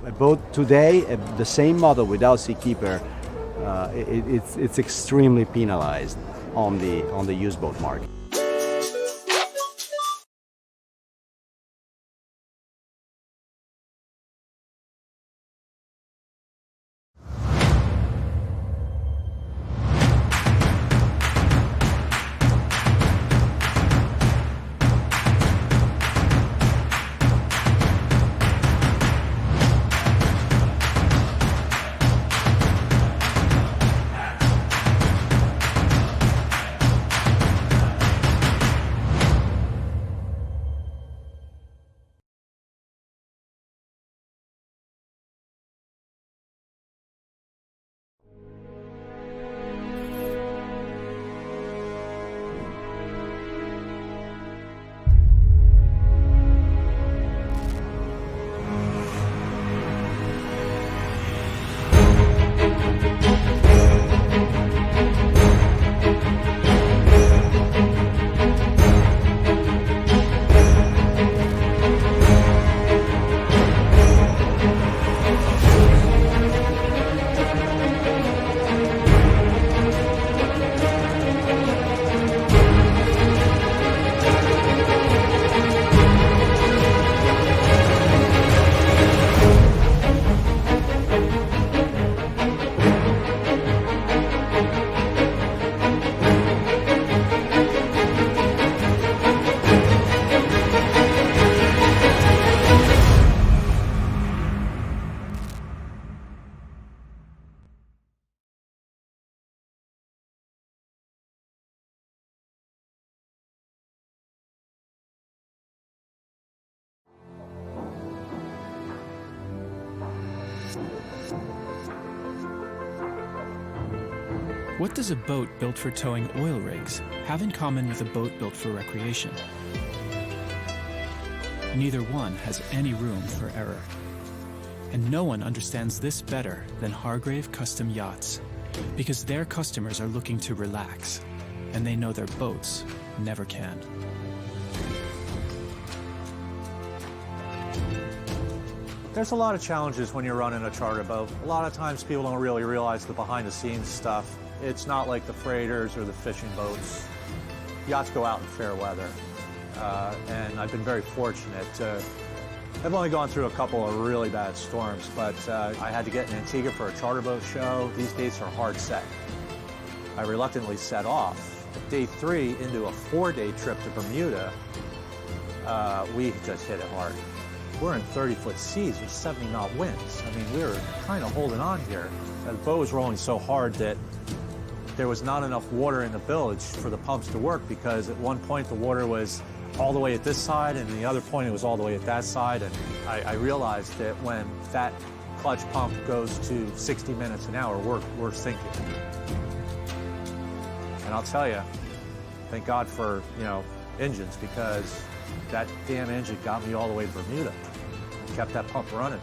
A boat today, the same model without Seakeeper, it's extremely penalized on the used boat market. What does a boat built for towing oil rigs have in common with a boat built for recreation? Neither one has any room for error. And no one understands this better than Hargrave Custom Yachts, because their customers are looking to relax, and they know their boats never can. There's a lot of challenges when you're running a charter boat. A lot of times people don't really realize the behind-the-scenes stuff. It's not like the freighters or the fishing boats. Yachts go out in fair weather, and I've been very fortunate to. I've only gone through a couple of really bad storms, but I had to get in Antigua for a charter boat show. These dates are hard set. I reluctantly set off. At day 3 into a 4-day trip to Bermuda, we just hit it hard. We're in 30-foot seas with 70-knot winds. I mean, we were kind of holding on here. The boat was rolling so hard that there was not enough water in the bilge for the pumps to work, because at one point the water was all the way at this side, and the other point it was all the way at that side. And I realized that when that clutch pump goes to 60 minutes an hour, we're sinking. And I'll tell you, thank God for, engines, because that damn engine got me all the way to Bermuda and kept that pump running.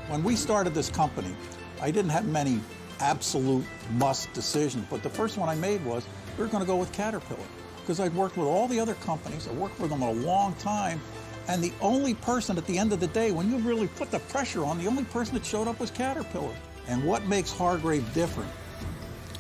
When we started this company, I didn't have many absolute must decisions, but the first one I made was we were going to go with Caterpillar, because I'd worked with all the other companies. I worked with them a long time, and the only person at the end of the day, when you really put the pressure on, the only person that showed up was Caterpillar. And what makes Hargrave different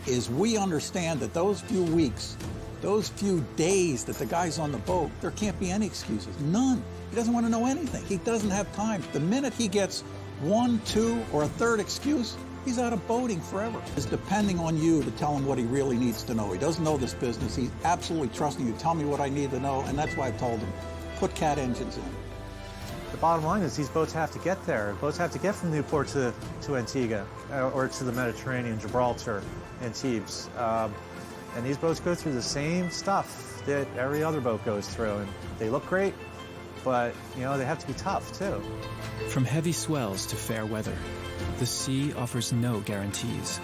is we understand that those few weeks, those few days that the guy's on the boat, there can't be any excuses, none. He doesn't want to know anything. He doesn't have time. The minute he gets 1, 2, or a third excuse, he's out of boating forever. It's depending on you to tell him what he really needs to know. He doesn't know this business. He's absolutely trusting you. Tell me what I need to know, and that's why I've told him, put Cat engines in. The bottom line is these boats have to get there. Boats have to get from Newport to Antigua, or to the Mediterranean, Gibraltar, Antibes. And these boats go through the same stuff that every other boat goes through. And they look great, but they have to be tough too. From heavy swells to fair weather, the sea offers no guarantees.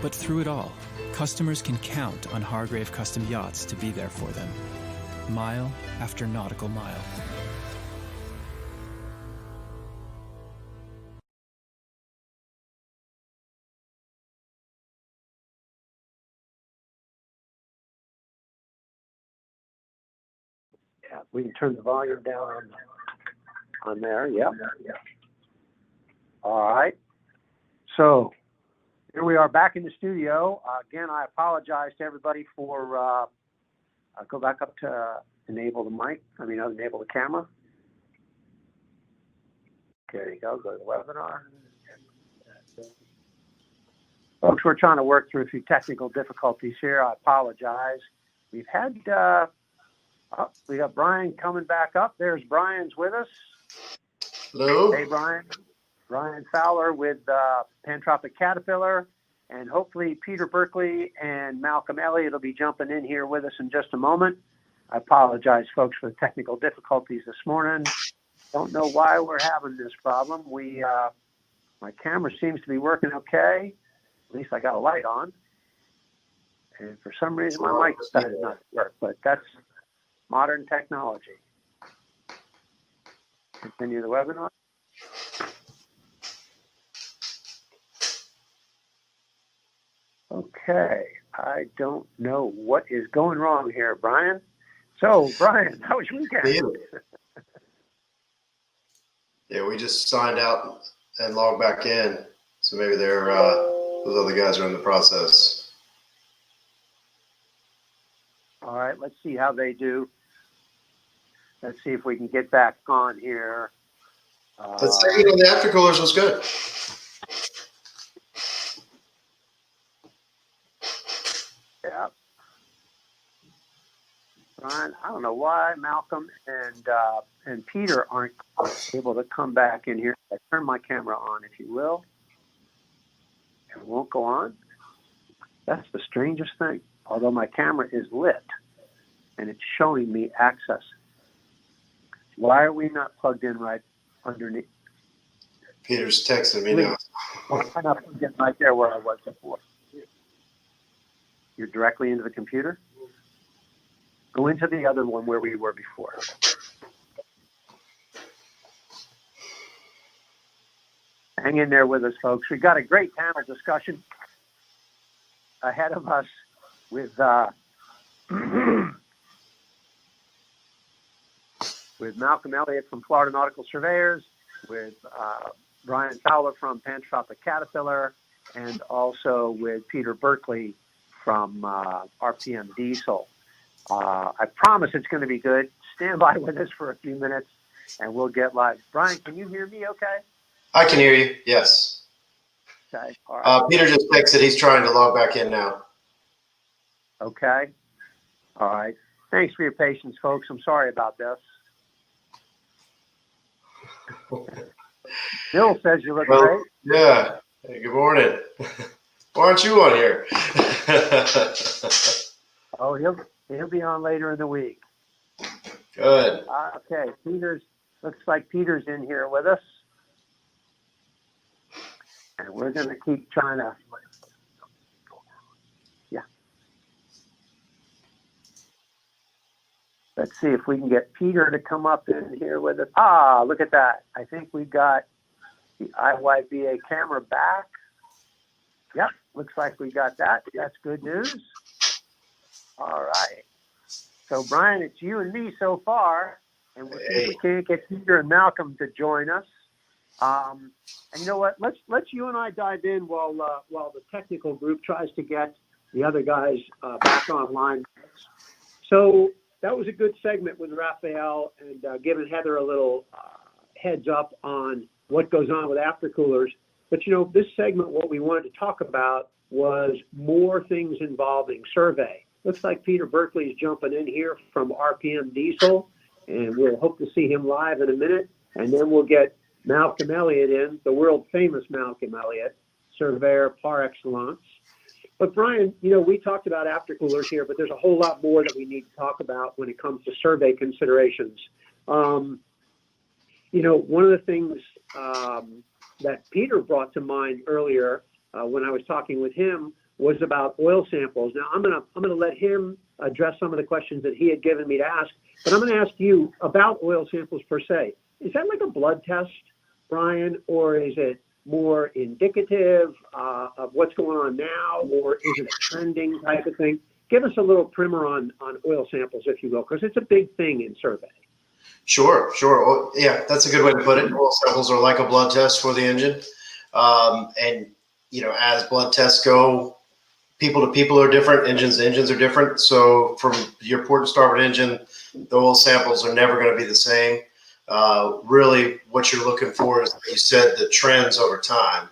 But through it all, customers can count on Hargrave Custom Yachts to be there for them, mile after nautical mile. Yeah, we can turn the volume down on there. Yep. All right. So here we are back in the studio. Again, I apologize to everybody for, go back up to enable the mic. Enable the camera. There you go. Go to the webinar. Folks, we're trying to work through a few technical difficulties here. I apologize. We've had, we got Brian coming back up. There's Brian's with us. Hello. Hey, Brian. Brian Fowler with Pantropic Caterpillar, and hopefully Peter Berkley and Malcolm Elliott will be jumping in here with us in just a moment. I apologize, folks, for the technical difficulties this morning. Don't know why we're having this problem. My camera seems to be working okay. At least I got a light on. And for some reason, my mic decided not to work, but that's modern technology. Continue the webinar. Okay, I don't know what is going wrong here, Brian. So, Brian, how was your weekend? Yeah, we just signed out and logged back in, so maybe those other guys are in the process. All right, let's see how they do. Let's see if we can get back on here. Let's take it on the Aftercoolers was good. Yeah. Brian, I don't know why Malcolm and Peter aren't able to come back in here. I turn my camera on, if you will. It won't go on. That's the strangest thing. Although my camera is lit and it's showing me access. Why are we not plugged in right underneath? Peter's texting me now. Why am I not plugged in right there where I was before? You're directly into the computer? Go into the other one where we were before. Hang in there with us, folks. We've got a great panel discussion ahead of us with with Malcolm Elliott from Florida Nautical Surveyors, with Brian Fowler from Pantropic Caterpillar, and also with Peter Berkley from RPM Diesel. I promise it's going to be good. Stand by with us for a few minutes, and we'll get live. Brian, can you hear me okay? I can hear you, yes. Okay. All right. Peter just texted he's trying to log back in now. Okay. All right. Thanks for your patience, folks. I'm sorry about this. Bill says you look great. Yeah. Hey, good morning. Why aren't you on here? Oh, he'll be on later in the week. Good. Okay. Looks like Peter's in here with us. And we're going to keep trying to, yeah. Let's see if we can get Peter to come up in here with us. Ah, look at that. I think we've got the IYBA camera back. Yep, looks like we got that. That's good news. All right. So, Brian, it's you and me so far. And we'll see if we can't get Peter and Malcolm to join us. And you know what? Let's you and I dive in while the technical group tries to get the other guys back online. So that was a good segment with Rafael and giving Heather a little heads up on what goes on with Aftercoolers. But you know, this segment, what we wanted to talk about was more things involving survey. Looks like Peter Berkley's jumping in here from RPM Diesel, and we'll hope to see him live in a minute, and then we'll get Malcolm Elliott in, the world famous Malcolm Elliott, surveyor par excellence. But Brian, you know, we talked about Aftercoolers here, but there's a whole lot more that we need to talk about when it comes to survey considerations. You know, one of the things that Peter brought to mind earlier when I was talking with him was about oil samples. Now I'm gonna let him address some of the questions that he had given me to ask, but I'm gonna ask you about oil samples per se. Is that like a blood test, Brian, or is it more indicative of what's going on now, or is it a trending type of thing? Give us a little primer on oil samples, if you will, because it's a big thing in survey. Sure. Oh, yeah, that's a good way to put it. Oil samples are like a blood test for the engine. And, you know, as blood tests go, people to people are different, engines to engines are different. So from your port and starboard engine, the oil samples are never going to be the same. Really what you're looking for is, like you said, the trends over time.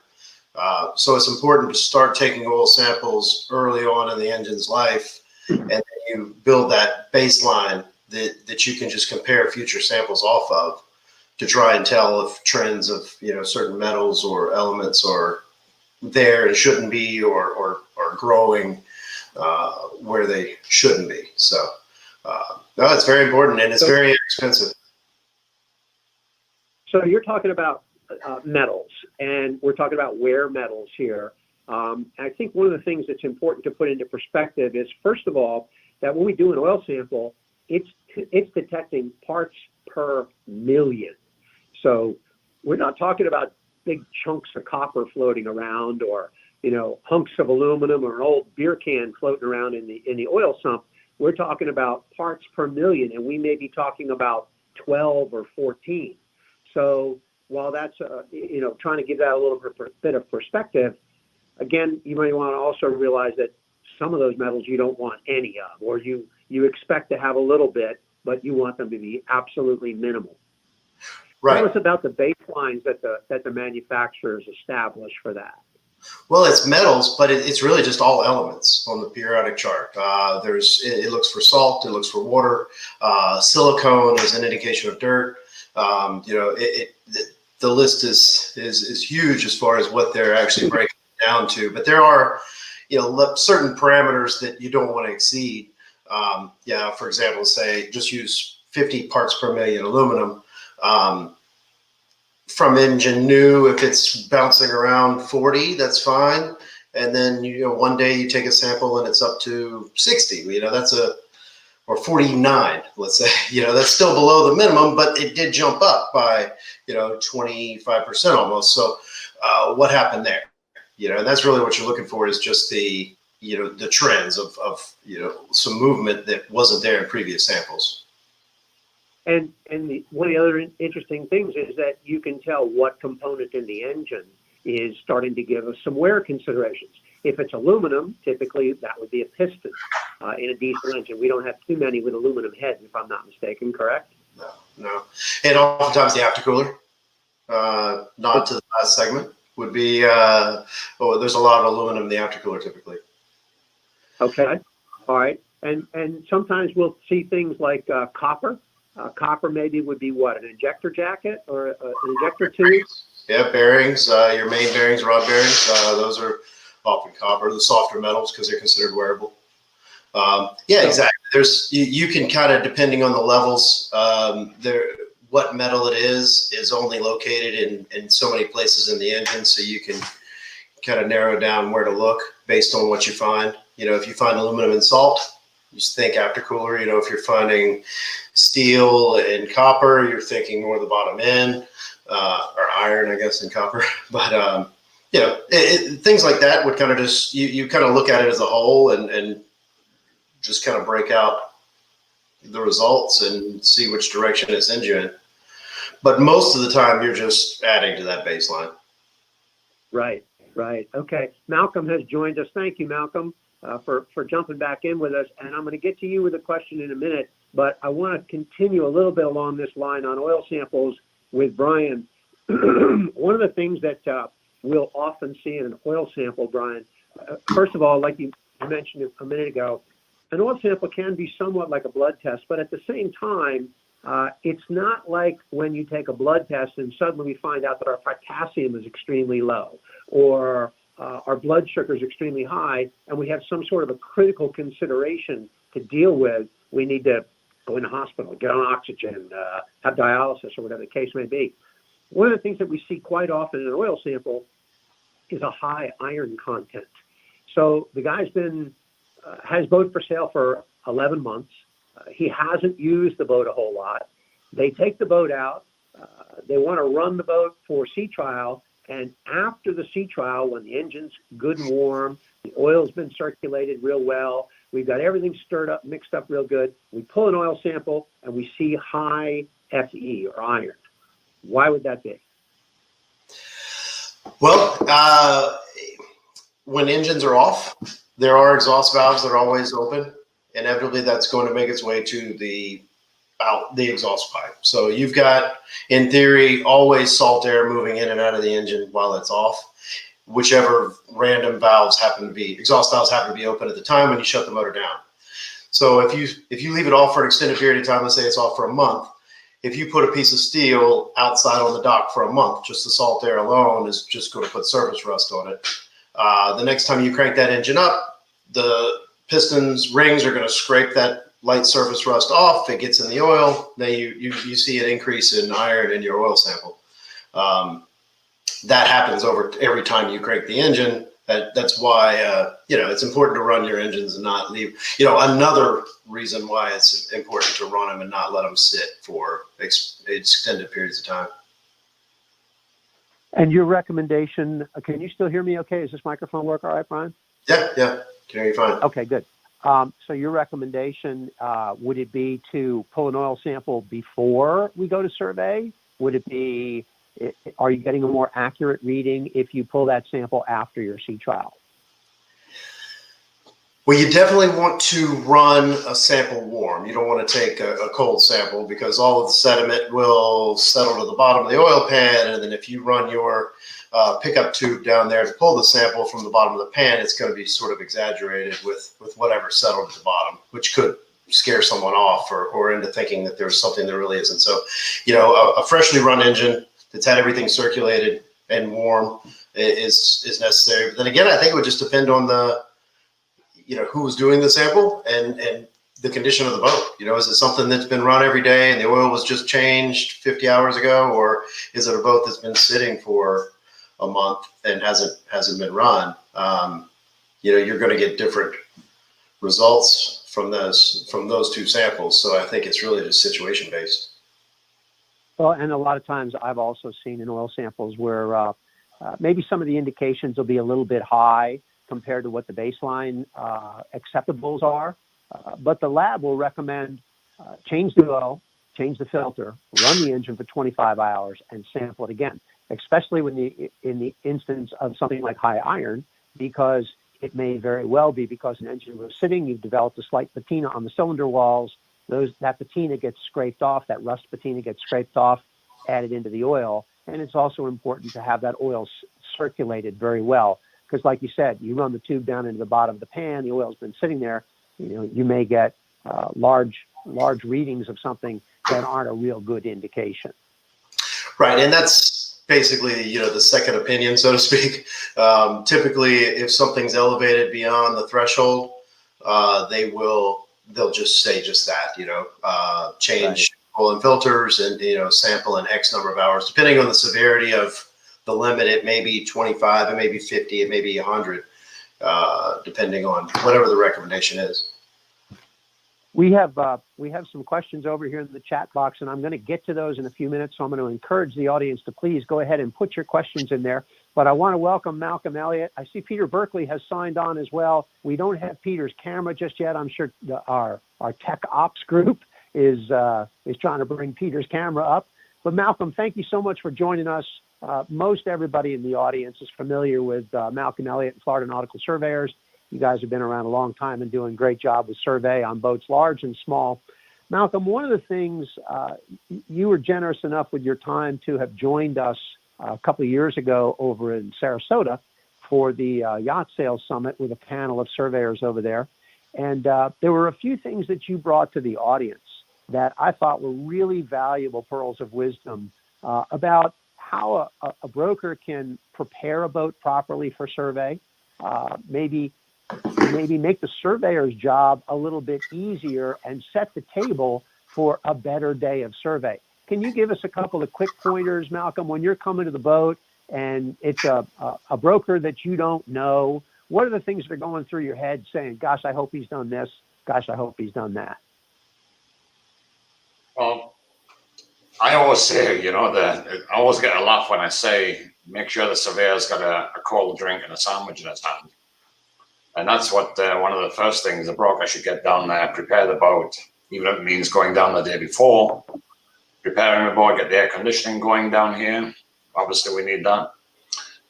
So it's important to start taking oil samples early on in the engine's life, and then you build that baseline that you can just compare future samples off of to try and tell if trends of, you know, certain metals or elements are there and shouldn't be, or growing where they shouldn't be. So no, it's very important, and it's very expensive. So you're talking about metals, and we're talking about wear metals here. I think one of the things that's important to put into perspective is, first of all, that when we do an oil sample, it's detecting parts per million. So we're not talking about big chunks of copper floating around, or, you know, hunks of aluminum, or an old beer can floating around in the oil sump. We're talking about parts per million, and we may be talking about 12 or 14. So while that's, you know, trying to give that a little bit of perspective, again, you might want to also realize that some of those metals you don't want any of, or you expect to have a little bit, but you want them to be absolutely minimal. Right. Tell us about the baselines that the manufacturers establish for that. Well, it's metals, but it's really just all elements on the periodic chart. It looks for salt, it looks for water. Silicone is an indication of dirt. You know, the list is huge as far as what they're actually breaking down to. But there are, you know, certain parameters that you don't want to exceed. Yeah, for example, say just use 50 parts per million aluminum. From engine new, if it's bouncing around 40, that's fine. And then, you know, one day you take a sample and it's up to 60. You know, or 49, let's say. You know, that's still below the minimum, but it did jump up by, you know, 25% almost. So what happened there? And that's really what you're looking for, is just the trends of some movement that wasn't there in previous samples. And one of the other interesting things is that you can tell what component in the engine is starting to give us some wear considerations. If it's aluminum, typically that would be a piston in a diesel engine. We don't have too many with aluminum heads, if I'm not mistaken, correct? No. And oftentimes the aftercooler, nod to the last segment, would be, there's a lot of aluminum in the aftercooler typically. Okay. All right. And sometimes we'll see things like copper. Copper maybe would be what, an injector jacket or an injector tube? Yeah, bearings, your main bearings, rod bearings, those are often copper, the softer metals, because they're considered wearable. Exactly. There's you can kind of, depending on the levels, what metal it is only located in so many places in the engine, so you can kind of narrow down where to look based on what you find. If you find aluminum and salt, you just think aftercooler. If you're finding steel and copper, you're thinking more the bottom end, or iron, I guess, and copper. But things like that would kind of just, you kind of look at it as a whole and just kind of break out the results and see which direction it sends you in. But most of the time, you're just adding to that baseline. Right. Okay. Malcolm has joined us. Thank you, Malcolm, for jumping back in with us. And I'm going to get to you with a question in a minute, but I want to continue a little bit along this line on oil samples with Brian. One of the things that we'll often see in an oil sample, Brian, first of all, like you mentioned a minute ago, an oil sample can be somewhat like a blood test, but at the same time, it's not like when you take a blood test and suddenly we find out that our potassium is extremely low, or our blood sugar is extremely high, and we have some sort of a critical consideration to deal with. We need to go in the hospital, get on oxygen, have dialysis, or whatever the case may be. One of the things that we see quite often in an oil sample is a high iron content. So the guy's has boat for sale for 11 months. He hasn't used the boat a whole lot. They take the boat out. They want to run the boat for sea trial. And after the sea trial, when the engine's good and warm, the oil's been circulated real well, we've got everything stirred up, mixed up real good, we pull an oil sample and we see high Fe or iron. Why would that be? Well, when engines are off, there are exhaust valves that are always open. Inevitably, that's going to make its way to the exhaust pipe. So you've got, in theory, always salt air moving in and out of the engine while it's off, whichever random exhaust valves happen to be open at the time when you shut the motor down. So if you leave it off for an extended period of time, let's say it's off for a month, if you put a piece of steel outside on the dock for a month, just the salt air alone is just going to put surface rust on it. The next time you crank that engine up, the pistons rings are going to scrape that light surface rust off. It gets in the oil. Then you see an increase in iron in your oil sample. That happens every time you crank the engine. That's why it's important to run your engines and not leave. Another reason why it's important to run them and not let them sit for extended periods of time. And your recommendation, can you still hear me okay? Does this microphone work all right, Brian? Yeah, can hear you fine. Okay, good. So your recommendation, would it be to pull an oil sample before we go to survey? Would it be, are you getting a more accurate reading if you pull that sample after your sea trial? Well, you definitely want to run a sample warm. You don't want to take a cold sample because all of the sediment will settle to the bottom of the oil pan. And then if you run your pickup tube down there to pull the sample from the bottom of the pan, it's going to be sort of exaggerated with whatever settled at the bottom, which could scare someone off or into thinking that there's something there really isn't. So, a freshly run engine that's had everything circulated and warm is necessary. But then again, I think it would just depend on who was doing the sample and the condition of the boat. Is it something that's been run every day and the oil was just changed 50 hours ago, or is it a boat that's been sitting for a month and hasn't been run? You're going to get different results from those two samples. So I think it's really just situation based. Well, and a lot of times I've also seen in oil samples where maybe some of the indications will be a little bit high compared to what the baseline acceptables are. But the lab will recommend change the oil, change the filter, run the engine for 25 hours, and sample it again, especially in the instance of something like high iron, because it may very well be because an engine was sitting, you've developed a slight patina on the cylinder walls, that patina gets scraped off, that rust patina gets scraped off, added into the oil. And it's also important to have that oil circulated very well, because like you said, you run the tube down into the bottom of the pan, the oil's been sitting there, you may get large readings of something that aren't a real good indication. Right, and that's basically, the second opinion, so to speak. Typically, if something's elevated beyond the threshold, they'll just say just that, change oil and filters and, sample in X number of hours. Depending on the severity of the limit, it may be 25, it may be 50, it may be 100, depending on whatever the recommendation is. We have some questions over here in the chat box, and I'm going to get to those in a few minutes. So I'm going to encourage the audience to please go ahead and put your questions in there. But I want to welcome Malcolm Elliott. I see Peter Berkley has signed on as well. We don't have Peter's camera just yet. I'm sure our tech ops group is trying to bring Peter's camera up. But Malcolm, thank you so much for joining us. Most everybody in the audience is familiar with Malcolm Elliott and Florida Nautical Surveyors. You guys have been around a long time and doing a great job with survey on boats large and small. Malcolm, one of the things, you were generous enough with your time to have joined us a couple of years ago over in Sarasota for the Yacht Sales Summit with a panel of surveyors over there. And there were a few things that you brought to the audience that I thought were really valuable pearls of wisdom about how a broker can prepare a boat properly for survey, maybe make the surveyor's job a little bit easier and set the table for a better day of survey. Can you give us a couple of quick pointers, Malcolm, when you're coming to the boat and it's a broker that you don't know? What are the things that are going through your head saying, gosh, I hope he's done this. Gosh, I hope he's done that. Well, I always say, that I always get a laugh when I say, make sure the surveyor's got a cold drink and a sandwich in his hand. And that's what one of the first things a broker should get down there, prepare the boat, even if it means going down the day before, preparing the boat, get the air conditioning going down here. Obviously, we need that.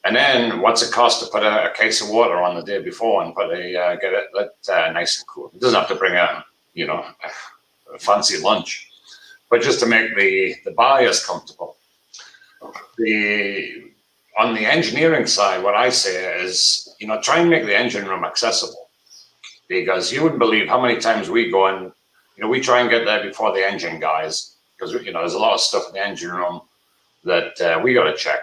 And then what's it cost to put a case of water on the day before and get it nice and cool? It doesn't have to bring a fancy lunch, but just to make the buyers comfortable. On the engineering side, what I say is, try and make the engine room accessible, because you wouldn't believe how many times we go and, we try and get there before the engine guys, because, there's a lot of stuff in the engine room that we got to check.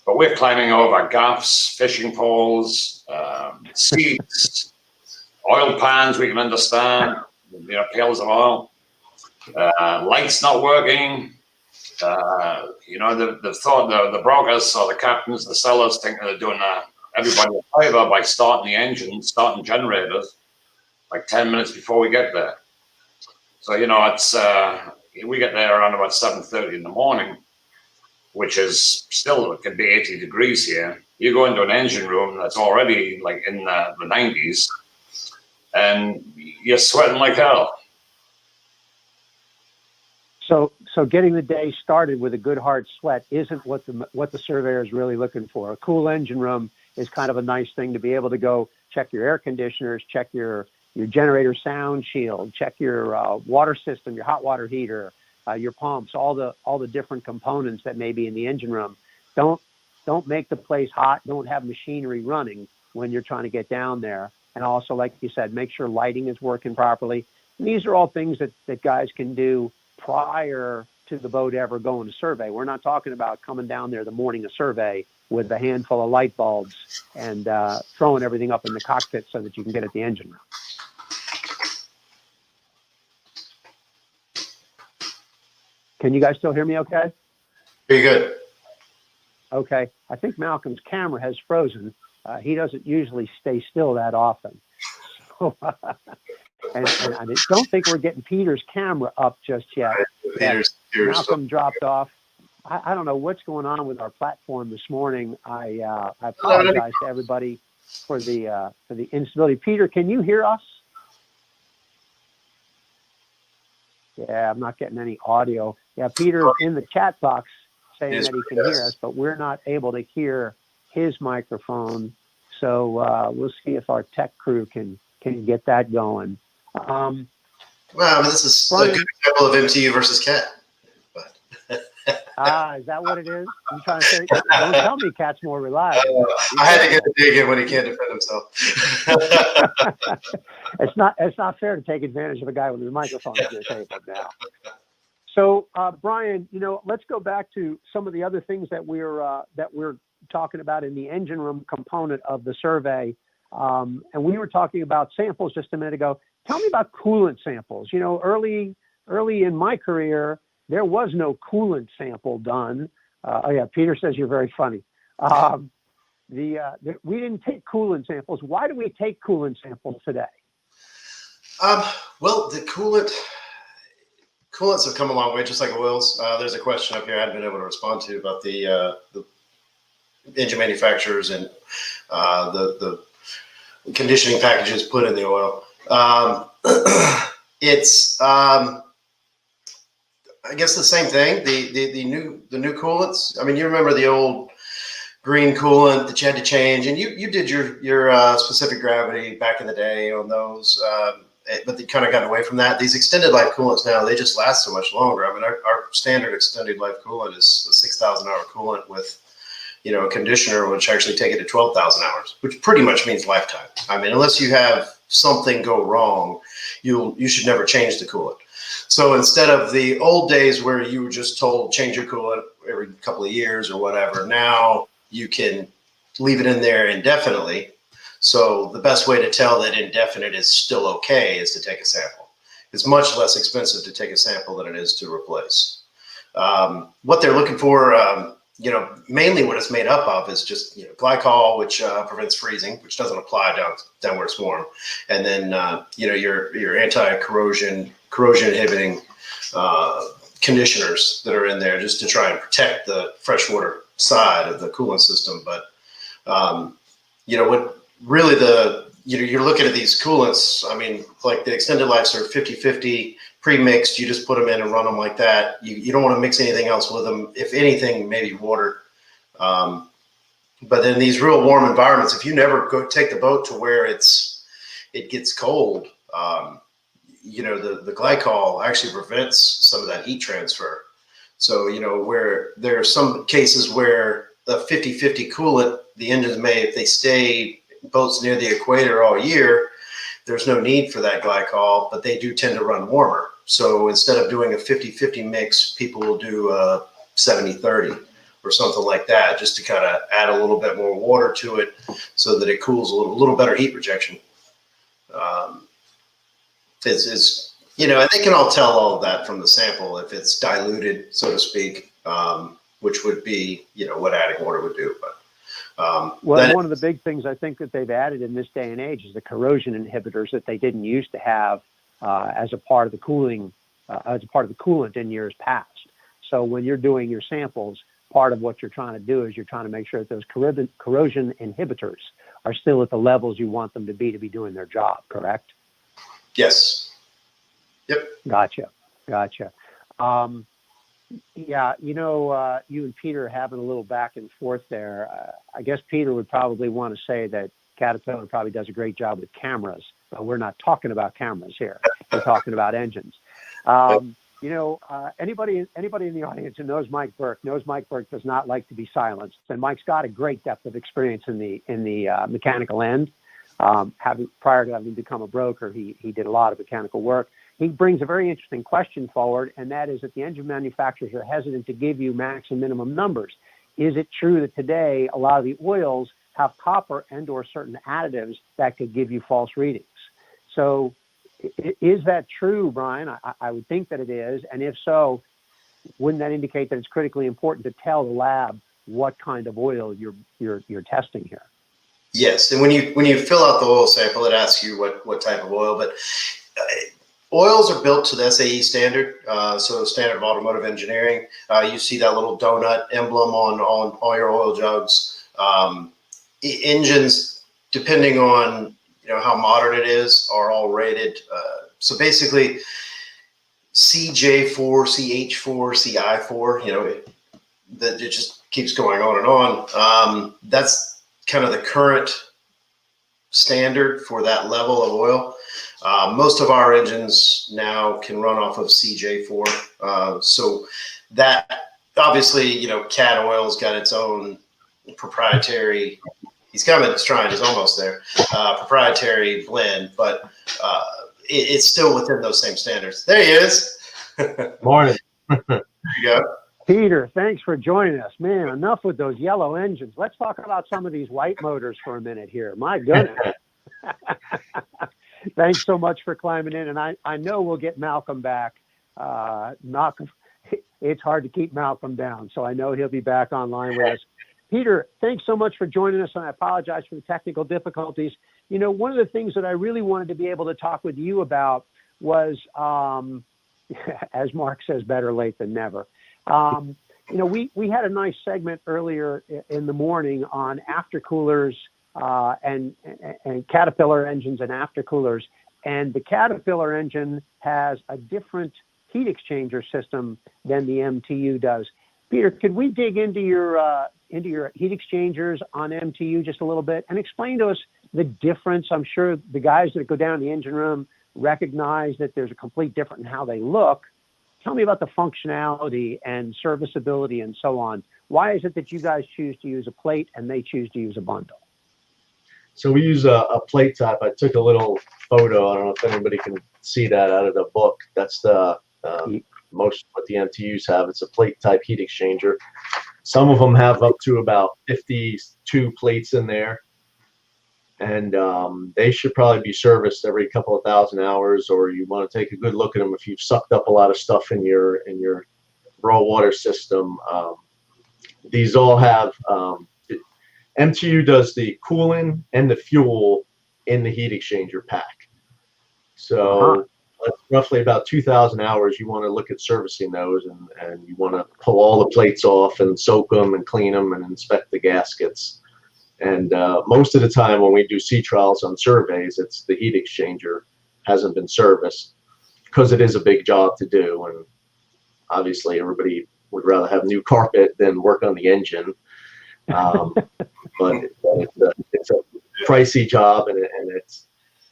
But we're climbing over gaffs, fishing poles, seats, oil pans we can understand, pails of oil, lights not working. The thought the brokers or the captains, the sellers think they're doing everybody a favor by starting the engine, starting generators like 10 minutes before we get there. So, it's we get there around about 7:30 in the morning, which is still, it can be 80 degrees here. You go into an engine room that's already like in the 90s and you're sweating like hell. So getting the day started with a good hard sweat isn't what the surveyor is really looking for. A cool engine room is kind of a nice thing to be able to go check your air conditioners, check your generator sound shield, check your water system, your hot water heater, your pumps, all the different components that may be in the engine room. Don't make the place hot. Don't have machinery running when you're trying to get down there. And also, like you said, make sure lighting is working properly. And these are all things that guys can do prior to the boat ever going to survey. We're not talking about coming down there the morning of survey with a handful of light bulbs and throwing everything up in the cockpit so that you can get at the engine room. Can you guys still hear me okay? Pretty good. Okay. I think Malcolm's camera has frozen. He doesn't usually stay still that often. So, and I don't think we're getting Peter's camera up just yet. Peter's Malcolm dropped off. I don't know what's going on with our platform this morning. I apologize to everybody for the instability. Peter, can you hear us? Yeah, I'm not getting any audio. Yeah, Peter in the chat box saying that he can hear us, but we're not able to hear his microphone. So we'll see if our tech crew can get that going. Well, I mean, this is a good example of MTU versus CAT. Is that what it is? I'm trying to say, don't tell me CAT's more reliable. I had to get a dig in when he can't defend himself. It's not fair to take advantage of a guy with his microphone disabled now. So, Brian, let's go back to some of the other things that we're talking about in the engine room component of the survey. And we were talking about samples just a minute ago. Tell me about coolant samples. Early in my career, there was no coolant sample done. Peter says you're very funny. We didn't take coolant samples. Why do we take coolant samples today? Well, the coolants have come a long way, just like oils. There's a question up here I haven't been able to respond to about the engine manufacturers and the conditioning packages put in the oil. It's I guess the same thing. The new coolants. I mean, you remember the old green coolant that you had to change, and you did your specific gravity back in the day on those, but they kind of got away from that. These extended life coolants now, they just last so much longer. I mean, our standard extended life coolant is a 6,000 hour coolant with a conditioner which actually take it to 12,000 hours, which pretty much means lifetime. I mean, unless you have something go wrong, you should never change the coolant. So instead of the old days where you were just told change your coolant every couple of years or whatever, now you can leave it in there indefinitely. So the best way to tell that indefinite is still okay is to take a sample. It's much less expensive to take a sample than it is to replace. What they're looking for, mainly what it's made up of is just glycol, which prevents freezing, which doesn't apply down where it's warm, and then your anti-corrosion, corrosion inhibiting conditioners that are in there just to try and protect the freshwater side of the coolant system. But what really you're looking at these coolants. I mean, like the extended lives are 50-50 pre-mixed. You just put them in and run them like that. You don't want to mix anything else with them. If anything, maybe water. But in these real warm environments, if you never go take the boat to where it gets cold, the glycol actually prevents some of that heat transfer. So, where there are some cases where the 50-50 coolant, the engines may, if they stay boats near the equator all year, there's no need for that glycol, but they do tend to run warmer. So instead of doing a 50-50 mix, people will do a 70-30 or something like that, just to kind of add a little bit more water to it so that it cools a little better heat rejection. And they can all tell all of that from the sample if it's diluted, so to speak, which would be, what adding water would do. But one of the big things I think that they've added in this day and age is the corrosion inhibitors that they didn't used to have as a part of the cooling, as a part of the coolant in years past. So when you're doing your samples, part of what you're trying to do is you're trying to make sure that those corrosion inhibitors are still at the levels you want them to be doing their job, correct? Yes. Yep. Gotcha. You and Peter are having a little back and forth there. I guess Peter would probably want to say that Caterpillar probably does a great job with cameras, but we're not talking about cameras here. We're talking about engines. Anybody in the audience who knows Mike Burke does not like to be silenced. And Mike's got a great depth of experience in the mechanical end. Prior to having become a broker, he did a lot of mechanical work. He brings a very interesting question forward, and that is that the engine manufacturers are hesitant to give you max and minimum numbers. Is it true that today a lot of the oils have copper and or certain additives that could give you false readings? So is that true, Brian? I would think that it is. And if so, wouldn't that indicate that it's critically important to tell the lab what kind of oil you're testing here? Yes, and when you fill out the oil sample, it asks you what type of oil. But Oils are built to the SAE standard, so standard of automotive engineering. You see that little donut emblem on all your oil jugs. Engines, depending on how modern it is, are all rated. So basically, CJ4, CH4, CI4. That it just keeps going on and on. That's kind of the current standard for that level of oil. Most of our engines now can run off of CJ4. So that obviously, Cat Oil's got its own proprietary, he's coming, he's trying, he's almost there, proprietary blend, but it's still within those same standards. There he is. Morning. There you go. Peter, thanks for joining us. Man, enough with those yellow engines. Let's talk about some of these white motors for a minute here. My goodness. Thanks so much for climbing in. And I know we'll get Malcolm back. It's hard to keep Malcolm down, so I know he'll be back online with us. Peter, thanks so much for joining us, and I apologize for the technical difficulties. One of the things that I really wanted to be able to talk with you about was, as Mark says, better late than never. We had a nice segment earlier in the morning on aftercoolers and Caterpillar engines and aftercoolers, and the Caterpillar engine has a different heat exchanger system than the MTU does. Peter, could we dig into your heat exchangers on MTU just a little bit and explain to us the difference? I'm sure the guys that go down in the engine room recognize that there's a complete difference in how they look. Tell me about the functionality and serviceability and so on. Why is it that you guys choose to use a plate and they choose to use a bundle? So we use a plate type. I took a little photo. I don't know if anybody can see that out of the book. That's the most what the MTUs have. It's a plate type heat exchanger. Some of them have up to about 52 plates in there. And they should probably be serviced every couple of thousand hours, or you want to take a good look at them if you've sucked up a lot of stuff in your raw water system. These all have MTU does the cooling and the fuel in the heat exchanger pack. So that's roughly about 2,000 hours. You want to look at servicing those, and you want to pull all the plates off and soak them and clean them and inspect the gaskets. And most of the time when we do sea trials on surveys, it's the heat exchanger hasn't been serviced because it is a big job to do. And obviously everybody would rather have new carpet than work on the engine. But it's a pricey job, and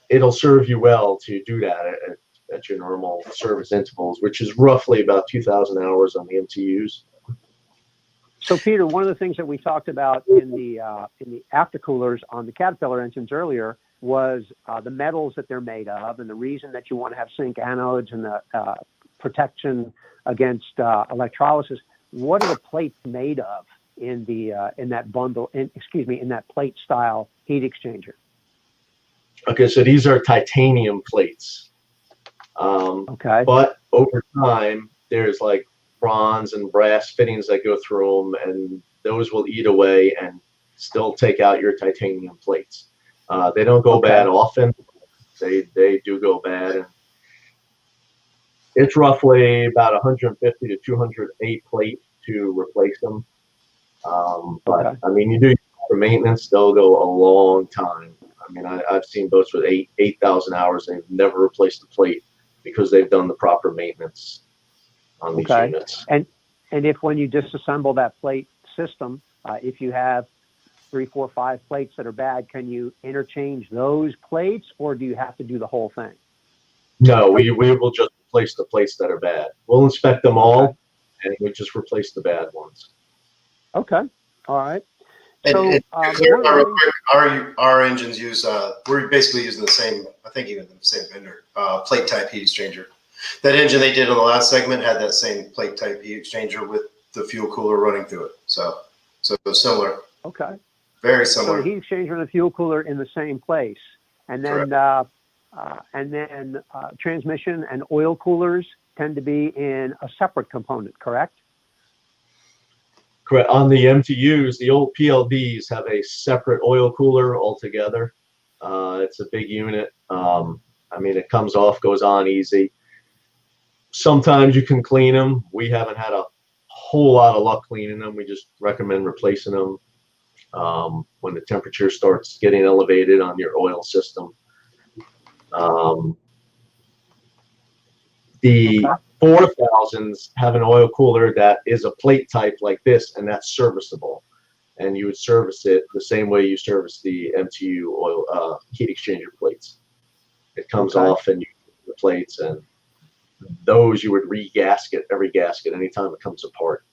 it'll serve you well to do that at your normal service intervals, which is roughly about 2,000 hours on the MTUs. So, Peter, one of the things that we talked about in the aftercoolers on the Caterpillar engines earlier was the metals that they're made of, and the reason that you want to have zinc anodes and the protection against electrolysis. What are the plates made of in that bundle? In that plate style heat exchanger? Okay, so these are titanium plates. Okay. But over time, there's like bronze and brass fittings that go through them, and those will eat away and still take out your titanium plates. They don't go bad often. They do go bad, and it's roughly about 150 to 208 plate to replace them. But I mean, you do for maintenance, they'll go a long time. I mean, I've seen boats with 8,000 hours and they've never replaced the plate because they've done the proper maintenance on these units. And if when you disassemble that plate system, if you have 3, 4, 5 plates that are bad, can you interchange those plates, or do you have to do the whole thing? No, we will just replace the plates that are bad. We'll inspect them all, and we just replace the bad ones. Okay. All right. So, our engines use, we're basically using the same, I think even the same vendor, plate type heat exchanger. That engine they did on the last segment had that same plate type heat exchanger with the fuel cooler running through it. So similar. Okay. Very similar. So the heat exchanger and the fuel cooler in the same place. And then, transmission and oil coolers tend to be in a separate component, correct? Correct. On the MTUs, the old PLDs have a separate oil cooler altogether. It's a big unit. I mean, it comes off, goes on easy. Sometimes you can clean them. We haven't had a whole lot of luck cleaning them. We just recommend replacing them when the temperature starts getting elevated on your oil system. The 4000s have an oil cooler that is a plate type like this, and that's serviceable. And you would service it the same way you service the MTU oil heat exchanger plates. It comes off and you the plates, and those you would re-gasket every gasket anytime it comes apart.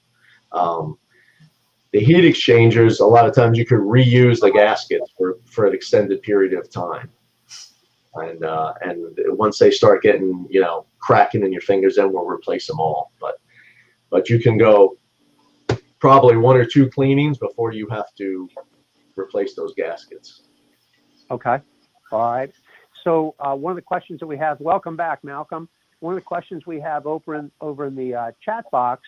The heat exchangers, a lot of times you could reuse the gaskets for an extended period of time. And once they start getting, you know, cracking in your fingers, then we'll replace them all. But you can go probably 1 or 2 cleanings before you have to replace those gaskets. Okay. All right. So one of the questions that we have, welcome back, Malcolm. One of the questions we have over in the chat box,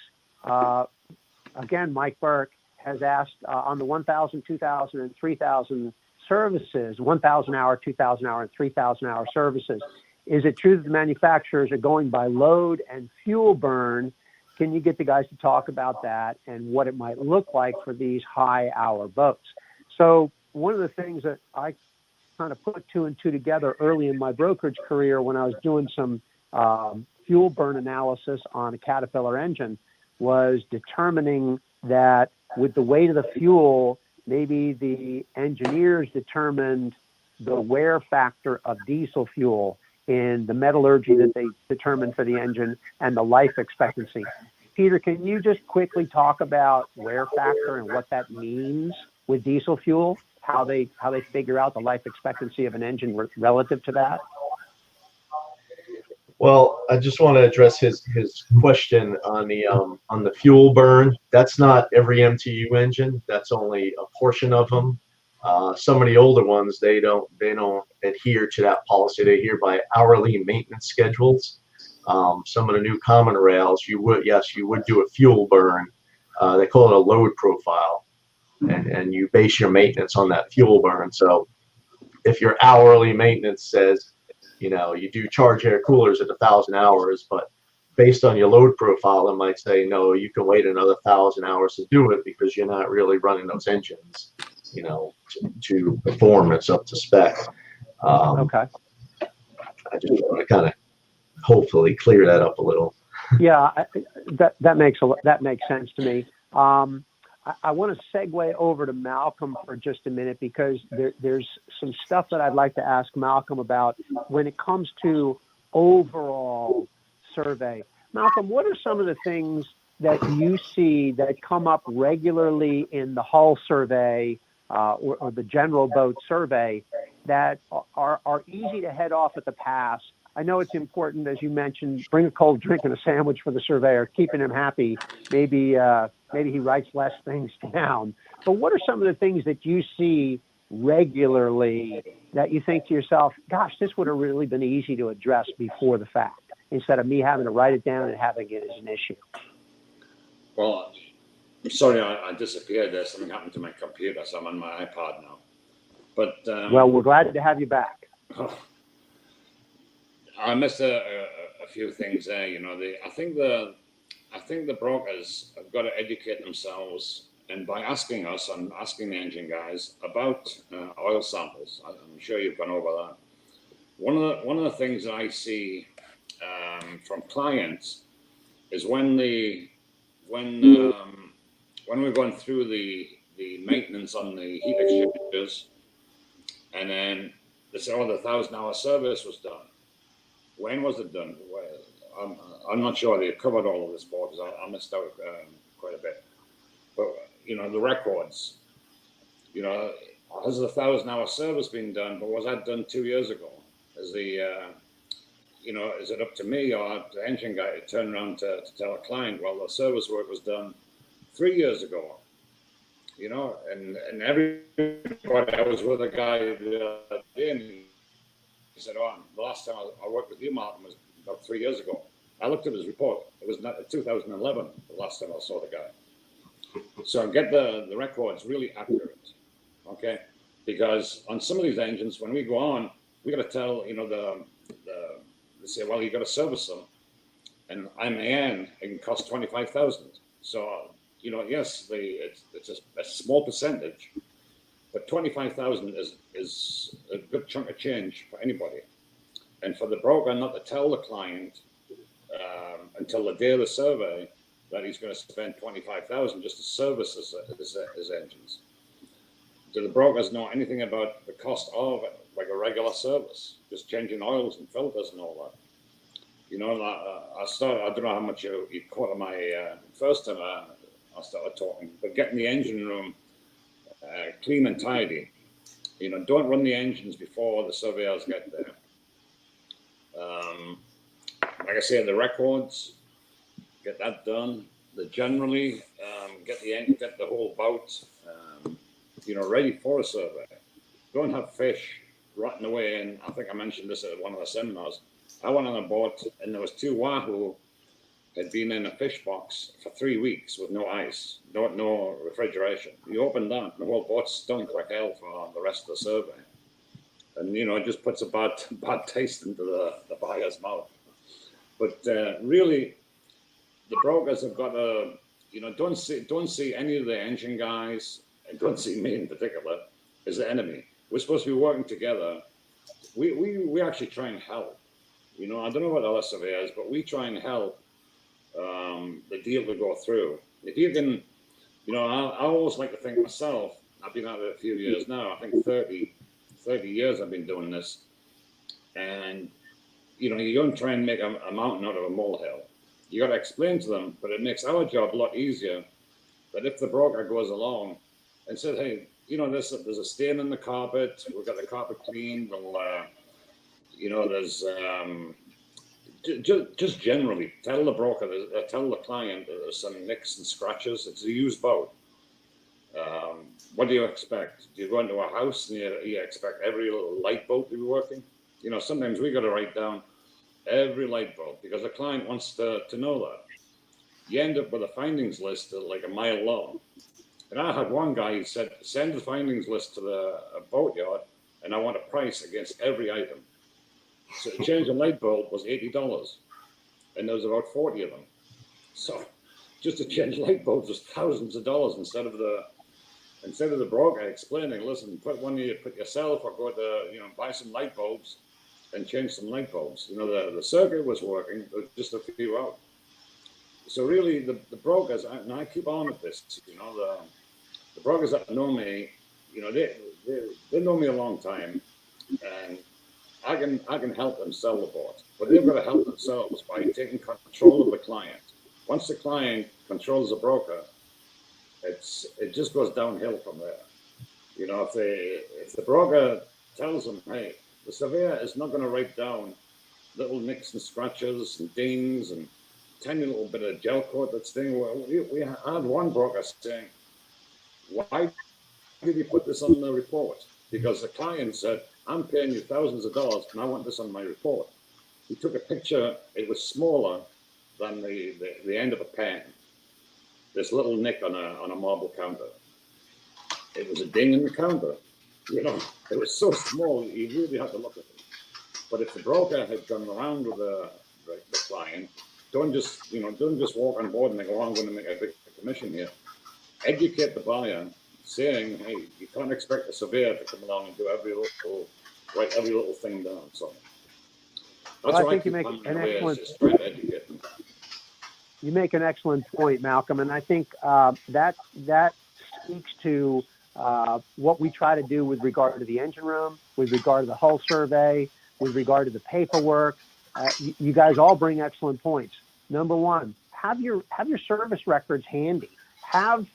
again, Mike Burke has asked on the 1,000, 2,000, and 3,000 services, 1,000 hour, 2,000 hour, and 3,000 hour services. Is it true that the manufacturers are going by load and fuel burn? Can you get the guys to talk about that and what it might look like for these high hour boats? So one of the things that I kind of put 2 and 2 together early in my brokerage career when I was doing some fuel burn analysis on a Caterpillar engine was determining that with the weight of the fuel, maybe the engineers determined the wear factor of diesel fuel in the metallurgy that they determined for the engine and the life expectancy. Peter, can you just quickly talk about wear factor and what that means with diesel fuel, how they figure out the life expectancy of an engine relative to that? Well, I just want to address his question on the fuel burn. That's not every MTU engine. That's only a portion of them. Some of the older ones, they don't adhere to that policy. They adhere by hourly maintenance schedules. Some of the new common rails, you would do a fuel burn. They call it a load profile, and you base your maintenance on that fuel burn. So if your hourly maintenance says, you know, you do charge air coolers at 1,000 hours, but based on your load profile, it might say, no, you can wait another 1,000 hours to do it because you're not really running those engines, you know, to perform. It's up to spec. Okay. I just want to kind of hopefully clear that up a little. Yeah, that makes sense to me. I want to segue over to Malcolm for just a minute because there's some stuff that I'd like to ask Malcolm about when it comes to overall survey. Malcolm, what are some of the things that you see that come up regularly in the hull survey or the general boat survey that are easy to head off at the pass? I know it's important, as you mentioned, bring a cold drink and a sandwich for the surveyor, keeping him happy. Maybe he writes less things down. But what are some of the things that you see regularly that you think to yourself, gosh, this would have really been easy to address before the fact, instead of me having to write it down and having it as an issue? Well, I'm sorry I disappeared there. Something happened to my computer, so I'm on my iPod now. But well, we're glad to have you back. I missed a few things there. You know, I think the brokers have got to educate themselves, and by asking us and asking the engine guys about oil samples. I'm sure you've gone over that. One of the things I see from clients is when we're going through the maintenance on the heat exchangers, and then they say, "Oh, the 1,000-hour service was done." When was it done? Well, I'm not sure they covered all of this board because I missed out quite a bit. But, you know, the records, you know, has the 1,000-hour service been done? But was that done 2 years ago? Is it up to me or the engine guy to turn around to tell a client, well, the service work was done 3 years ago? You know, and everybody, I was with a guy the other day, and he said, "Oh, the last time I worked with you, Martin, was about 3 years ago." I looked at his report. It was 2011, the last time I saw the guy. So get the records really accurate, okay? Because on some of these engines, when we go on, we got to tell, you know, the say, well, you got to service them, and it can cost 25,000. So yes, it's a small percentage, but 25,000 is a good chunk of change for anybody, and for the broker not to tell the client until the day of the survey that he's going to spend 25,000 just to service his engines. Do the brokers know anything about the cost of it, like a regular service, just changing oils and filters and all that? I don't know how much you caught on my first time I started talking, but getting the engine room clean and tidy. Don't run the engines before the surveyors get there. Like I say, the records, get that done. Generally, get the whole boat, ready for a survey. Don't have fish rotting away. And I think I mentioned this at one of the seminars. I went on a boat and there was 2 wahoo had been in a fish box for 3 weeks with no ice, no refrigeration. You opened that, and the whole boat stunk like hell for the rest of the survey. And it just puts a bad taste into the buyer's mouth. But really, the brokers have got to, don't see any of the engine guys, and don't see me in particular, as the enemy. We're supposed to be working together. We actually try and help. I don't know about other surveyors, but we try and help the deal to go through. If you can, I always like to think myself, I've been at it a few years now, I think 30 years I've been doing this. And, you don't try and make a mountain out of a molehill. You got to explain to them, but it makes our job a lot easier. That if the broker goes along and says, hey, there's a stain in the carpet, we've got the carpet cleaned, there's just generally tell the broker, tell the client there's some nicks and scratches. It's a used boat. What do you expect? Do you go into a house and you expect every little light bulb to be working? Sometimes we got to write down every light bulb because the client wants to know that. You end up with a findings list like a mile long. And I had one guy who said, send the findings list to the boatyard and I want a price against every item. So to change a light bulb was $80 and there was about 40 of them. So just to change light bulbs was thousands of dollars instead of the broker explaining, listen, put yourself or go to, buy some light bulbs and change some light bulbs. The circuit was working, there was just a few out. So really the brokers, and I keep on at this, the brokers that know me, they know me a long time, and I can help them sell the boat, but they've got to help themselves by taking control of the client. Once the client controls the broker, it just goes downhill from there. If the broker tells them, hey, the surveyor is not going to write down little nicks and scratches and dings and tiny little bit of gel coat that's thing. We had one broker saying, why did you put this on the report? Because the client said, I'm paying you thousands of dollars and I want this on my report. He took a picture, it was smaller than the end of a pen. This little nick on a marble counter. It was a ding in the counter. It was so small, you really had to look at it. But if the broker had gone around with the client, don't just walk on board and go, I'm going to make a big commission here. Educate the buyer, saying, hey, you can't expect the surveyor to come along and do write every little thing down. So that's I think you make an excellent. You make an excellent point, Malcolm, and I think that speaks to what we try to do with regard to the engine room, with regard to the hull survey, with regard to the paperwork. You guys all bring excellent points. Number one, have your service records handy. Have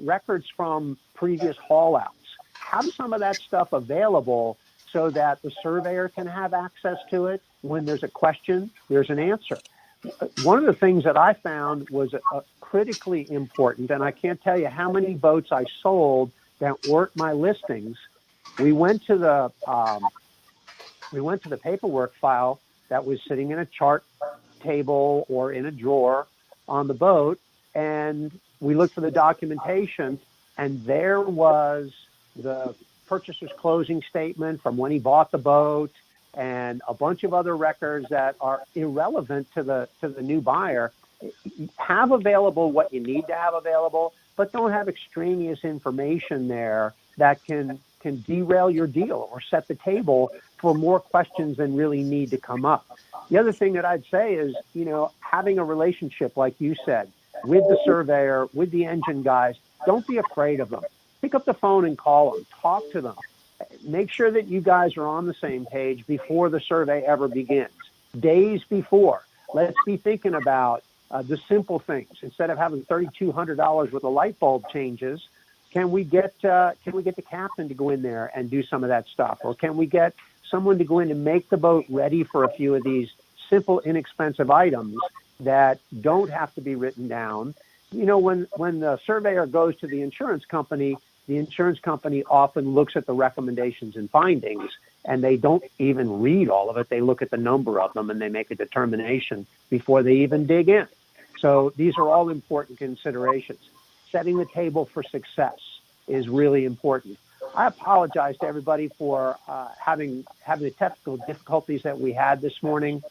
records from previous haul outs. Have some of that stuff available so that the surveyor can have access to it. When there's a question, there's an answer. One of the things that I found was critically important, and I can't tell you how many boats I sold that weren't my listings. We went to the paperwork file that was sitting in a chart table or in a drawer on the boat, and we looked for the documentation, and there was the purchaser's closing statement from when he bought the boat, and a bunch of other records that are irrelevant to the new buyer. Have available what you need to have available, but don't have extraneous information there that can derail your deal or set the table for more questions than really need to come up. The other thing that I'd say is, having a relationship, like you said, with the surveyor, with the engine guys. Don't be afraid of them. Pick up the phone and call them. Talk to them. Make sure that you guys are on the same page before the survey ever begins. Days before, let's be thinking about the simple things. Instead of having $3,200 worth of light bulb changes, can we get the captain to go in there and do some of that stuff? Or can we get someone to go in and make the boat ready for a few of these simple, inexpensive items that don't have to be written down? When the surveyor goes to the insurance company often looks at the recommendations and findings, and they don't even read all of it. They look at the number of them and they make a determination before they even dig in. So these are all important considerations. Setting the table for success is really important. I apologize to everybody for having the technical difficulties that we had this morning.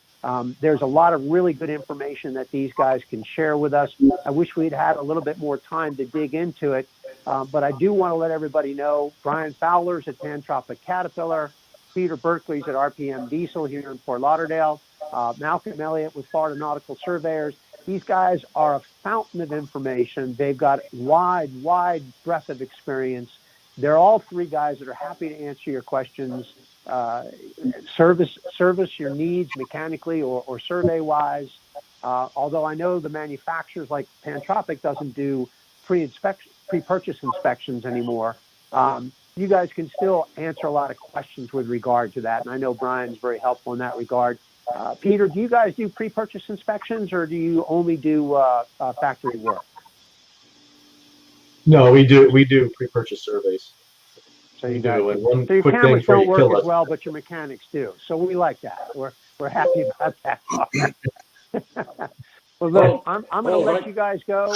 There's a lot of really good information that these guys can share with us. I wish we'd had a little bit more time to dig into it, but I do want to let everybody know Brian Fowler's at Pantropic Caterpillar, Peter Berkley's at RPM Diesel here in Fort Lauderdale, Malcolm Elliott with Florida Nautical Surveyors. These guys are a fountain of information. They've got wide breadth of experience. They're all three guys that are happy to answer your questions, service your needs mechanically or survey wise. Although I know the manufacturers like Pantropic doesn't do pre-purchase inspections anymore. You guys can still answer a lot of questions with regard to that. And I know Brian's very helpful in that regard. Peter, do you guys do pre-purchase inspections or do you only do factory work? No, we do pre-purchase surveys. So you do. And one so your quick thing cameras before don't you work kill as us. well, but your mechanics do. So we like that. We're happy about that. Well, look, I'm going to let you guys go.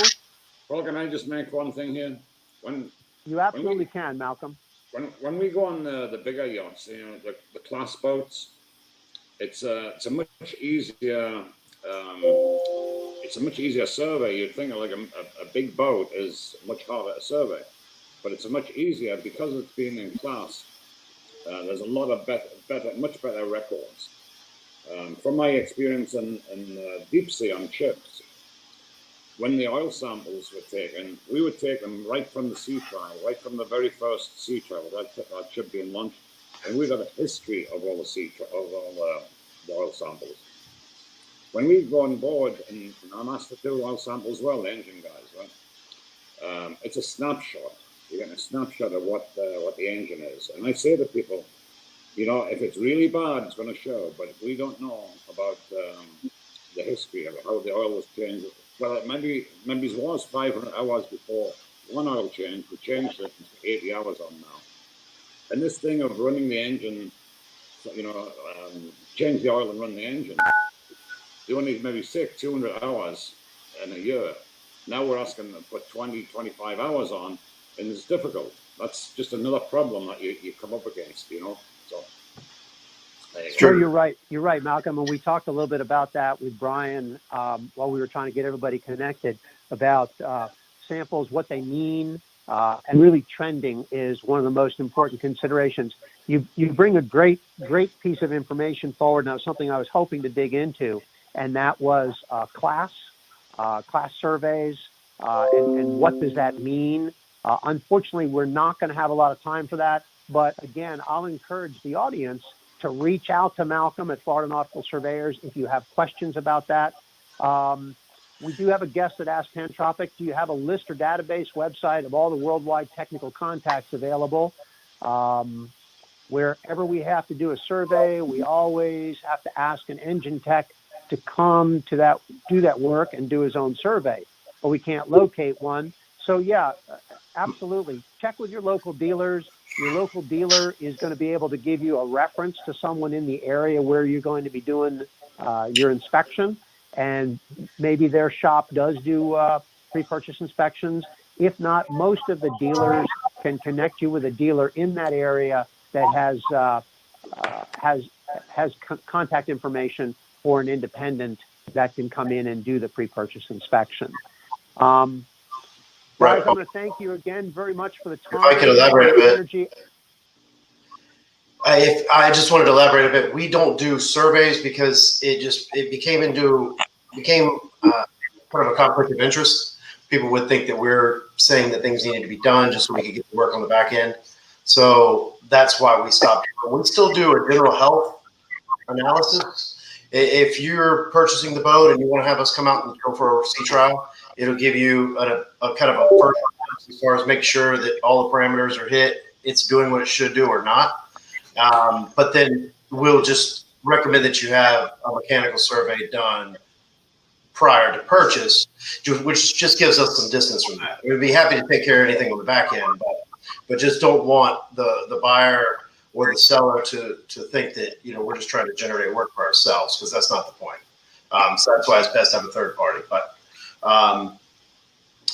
Well, can I just make one thing here? You absolutely can, Malcolm. When we go on the bigger yachts, the class boats, it's a much easier survey. You'd think like a big boat is much harder to survey, but it's a much easier because it's being in class. There's a lot of much better records. From my experience in deep sea on ships, when the oil samples were taken, we would take them right from the sea trial, right from the very first sea trial, that ship being launched, and we got a history of all the oil samples. When we go on board, and I'm asked to do oil samples as well, the engine guys, right? It's a snapshot. You're getting a snapshot of what the engine is. And I say to people, if it's really bad, it's going to show, but we don't know about the history of it, how the oil was changed. Well, maybe it was 500 hours before one oil change. We changed it 80 hours on now. And this thing of running the engine, change the oil and run the engine, you only maybe 200 hours in a year. Now we're asking to put 20, 25 hours on, and it's difficult. That's just another problem that you come up against, So. Sure, you're right, Malcolm. And we talked a little bit about that with Brian while we were trying to get everybody connected about samples, what they mean, and really trending is one of the most important considerations. You bring a great piece of information forward. Now, something I was hoping to dig into, and that was class surveys, and what does that mean? Unfortunately, we're not going to have a lot of time for that. But again, I'll encourage the audience to reach out to Malcolm at Florida Nautical Surveyors if you have questions about that. We do have a guest that asked Pantropic, do you have a list or database website of all the worldwide technical contacts available? Wherever we have to do a survey, we always have to ask an engine tech to come to do that work and do his own survey, but we can't locate one. So yeah, absolutely. Check with your local dealers. Your local dealer is going to be able to give you a reference to someone in the area where you're going to be doing your inspection. And maybe their shop does do pre-purchase inspections. If not, most of the dealers can connect you with a dealer in that area that has has contact information for an independent that can come in and do the pre-purchase inspection. Guys, I'm going to thank you again very much for the time. If I could elaborate a bit. Energy. I just wanted to elaborate a bit. We don't do surveys because it became kind of a conflict of interest. People would think that we're saying that things needed to be done just so we could get to work on the back end. So that's why we stopped. We still do a general health analysis. If you're purchasing the boat and you want to have us come out and go for a sea trial, it'll give you a kind of a first as far as make sure that all the parameters are hit, it's doing what it should do or not. But then we'll just recommend that you have a mechanical survey done prior to purchase, which just gives us some distance from that. We'd be happy to take care of anything on the back end, but just don't want the buyer or the seller to think that, we're just trying to generate work for ourselves, because that's not the point. So that's why it's best to have a third party. But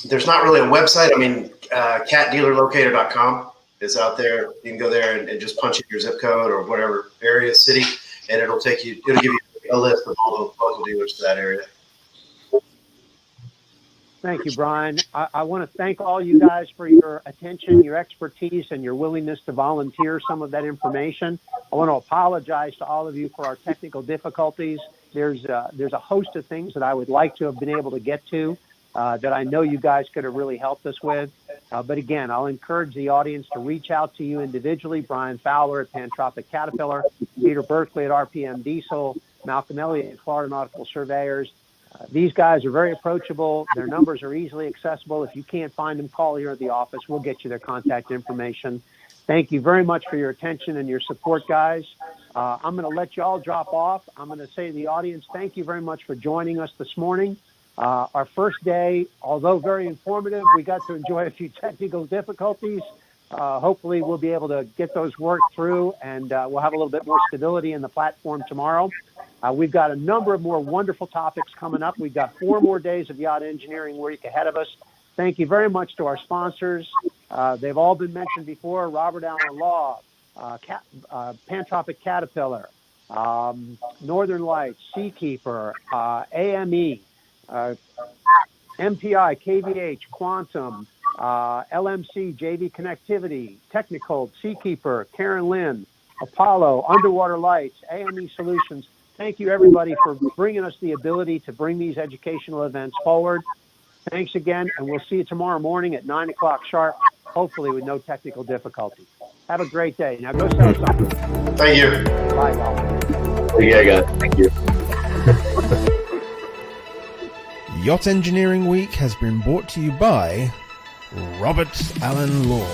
there's not really a website. I mean, catdealerlocator.com is out there. You can go there and just punch in your zip code or whatever area, city, and it'll give you a list of all the local dealers to that area. Thank you, Brian. I want to thank all you guys for your attention, your expertise, and your willingness to volunteer some of that information. I want to apologize to all of you for our technical difficulties. There's a host of things that I would like to have been able to get to that I know you guys could have really helped us with. But again, I'll encourage the audience to reach out to you individually. Brian Fowler at Pantropic Caterpillar, Peter Berkley at RPM Diesel, Malcolm Elliott at Florida Nautical Surveyors. These guys are very approachable. Their numbers are easily accessible. If you can't find them, call here at the office. We'll get you their contact information. Thank you very much for your attention and your support, guys. I'm going to let you all drop off. I'm going to say to the audience, thank you very much for joining us this morning. Our first day, although very informative, we got to enjoy a few technical difficulties. Hopefully we'll be able to get those worked through, and we'll have a little bit more stability in the platform tomorrow. We've got a number of more wonderful topics coming up. We've got 4 more days of Yacht Engineering Week ahead of us. Thank you very much to our sponsors. They've all been mentioned before: Robert Allen Law, Pantropic Caterpillar, Northern Lights, Seakeeper, AME, MPI, KVH, Quantum, LMC, JV Connectivity, Technical, Seakeeper, Karen Lynn, Apollo, Underwater Lights, AME Solutions. Thank you, everybody, for bringing us the ability to bring these educational events forward. Thanks again, and we'll see you tomorrow morning at 9 o'clock sharp, hopefully with no technical difficulty. Have a great day. Now go sell something. Thank you. Bye, y'all. Yeah, guys. Thank you. Yacht Engineering Week has been brought to you by Robert Allen Law,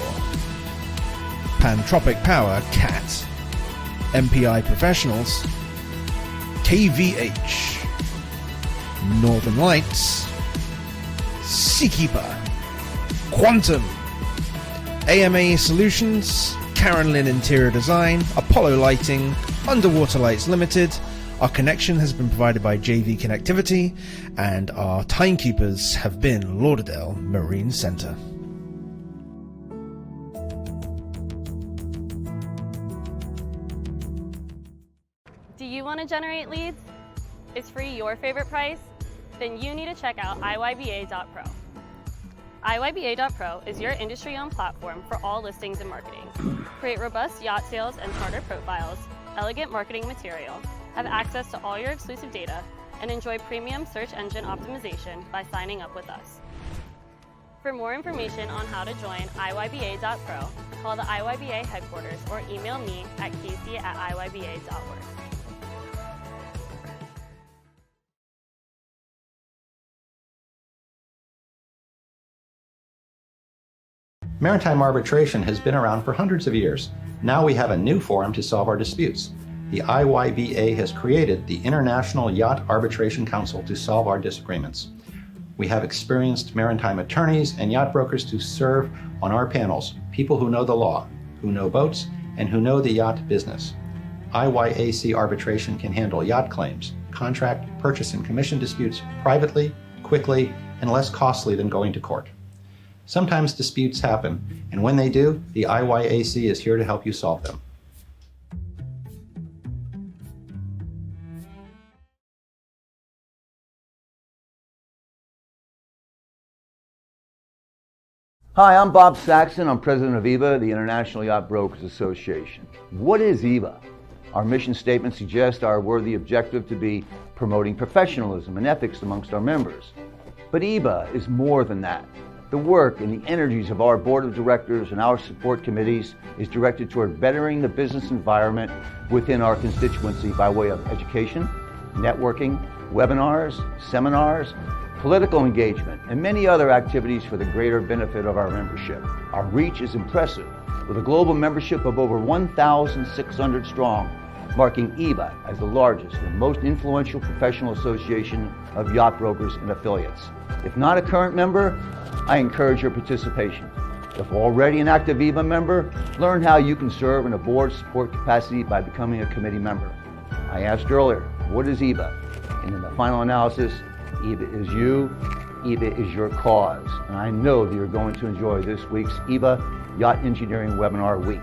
Pantropic Power CAT, MPI Professionals, KVH, Northern Lights, Seakeeper, Quantum, AMA Solutions, Karen Lynn Interior Design, Apollo Lighting, Underwater Lights Limited. Our connection has been provided by JV Connectivity, and our timekeepers have been Lauderdale Marine Center. Do you want to generate leads? Is free your favorite price? Then you need to check out IYBA.pro. IYBA.pro is your industry-owned platform for all listings and marketing. Create robust yacht sales and charter profiles, elegant marketing material, have access to all your exclusive data, and enjoy premium search engine optimization by signing up with us. For more information on how to join IYBA.pro, call the IYBA headquarters or email me at casey@iyba.org. Maritime arbitration has been around for hundreds of years. Now we have a new forum to solve our disputes. The IYBA has created the International Yacht Arbitration Council to solve our disagreements. We have experienced maritime attorneys and yacht brokers to serve on our panels, people who know the law, who know boats, and who know the yacht business. IYAC arbitration can handle yacht claims, contract, purchase, and commission disputes privately, quickly, and less costly than going to court. Sometimes disputes happen, and when they do, the IYAC is here to help you solve them. Hi, I'm Bob Saxon. I'm president of EBA, the International Yacht Brokers Association. What is EBA? Our mission statement suggests our worthy objective to be promoting professionalism and ethics amongst our members. But EBA is more than that. The work and the energies of our board of directors and our support committees is directed toward bettering the business environment within our constituency by way of education, networking, webinars, seminars, political engagement, and many other activities for the greater benefit of our membership. Our reach is impressive, with a global membership of over 1,600 strong, marking EBA as the largest and most influential professional association of yacht brokers and affiliates. If not a current member, I encourage your participation. If already an active EBA member, learn how you can serve in a board support capacity by becoming a committee member. I asked earlier, what is EBA? And in the final analysis, EBA is you, EBA is your cause. And I know that you're going to enjoy this week's EBA Yacht Engineering Webinar Week.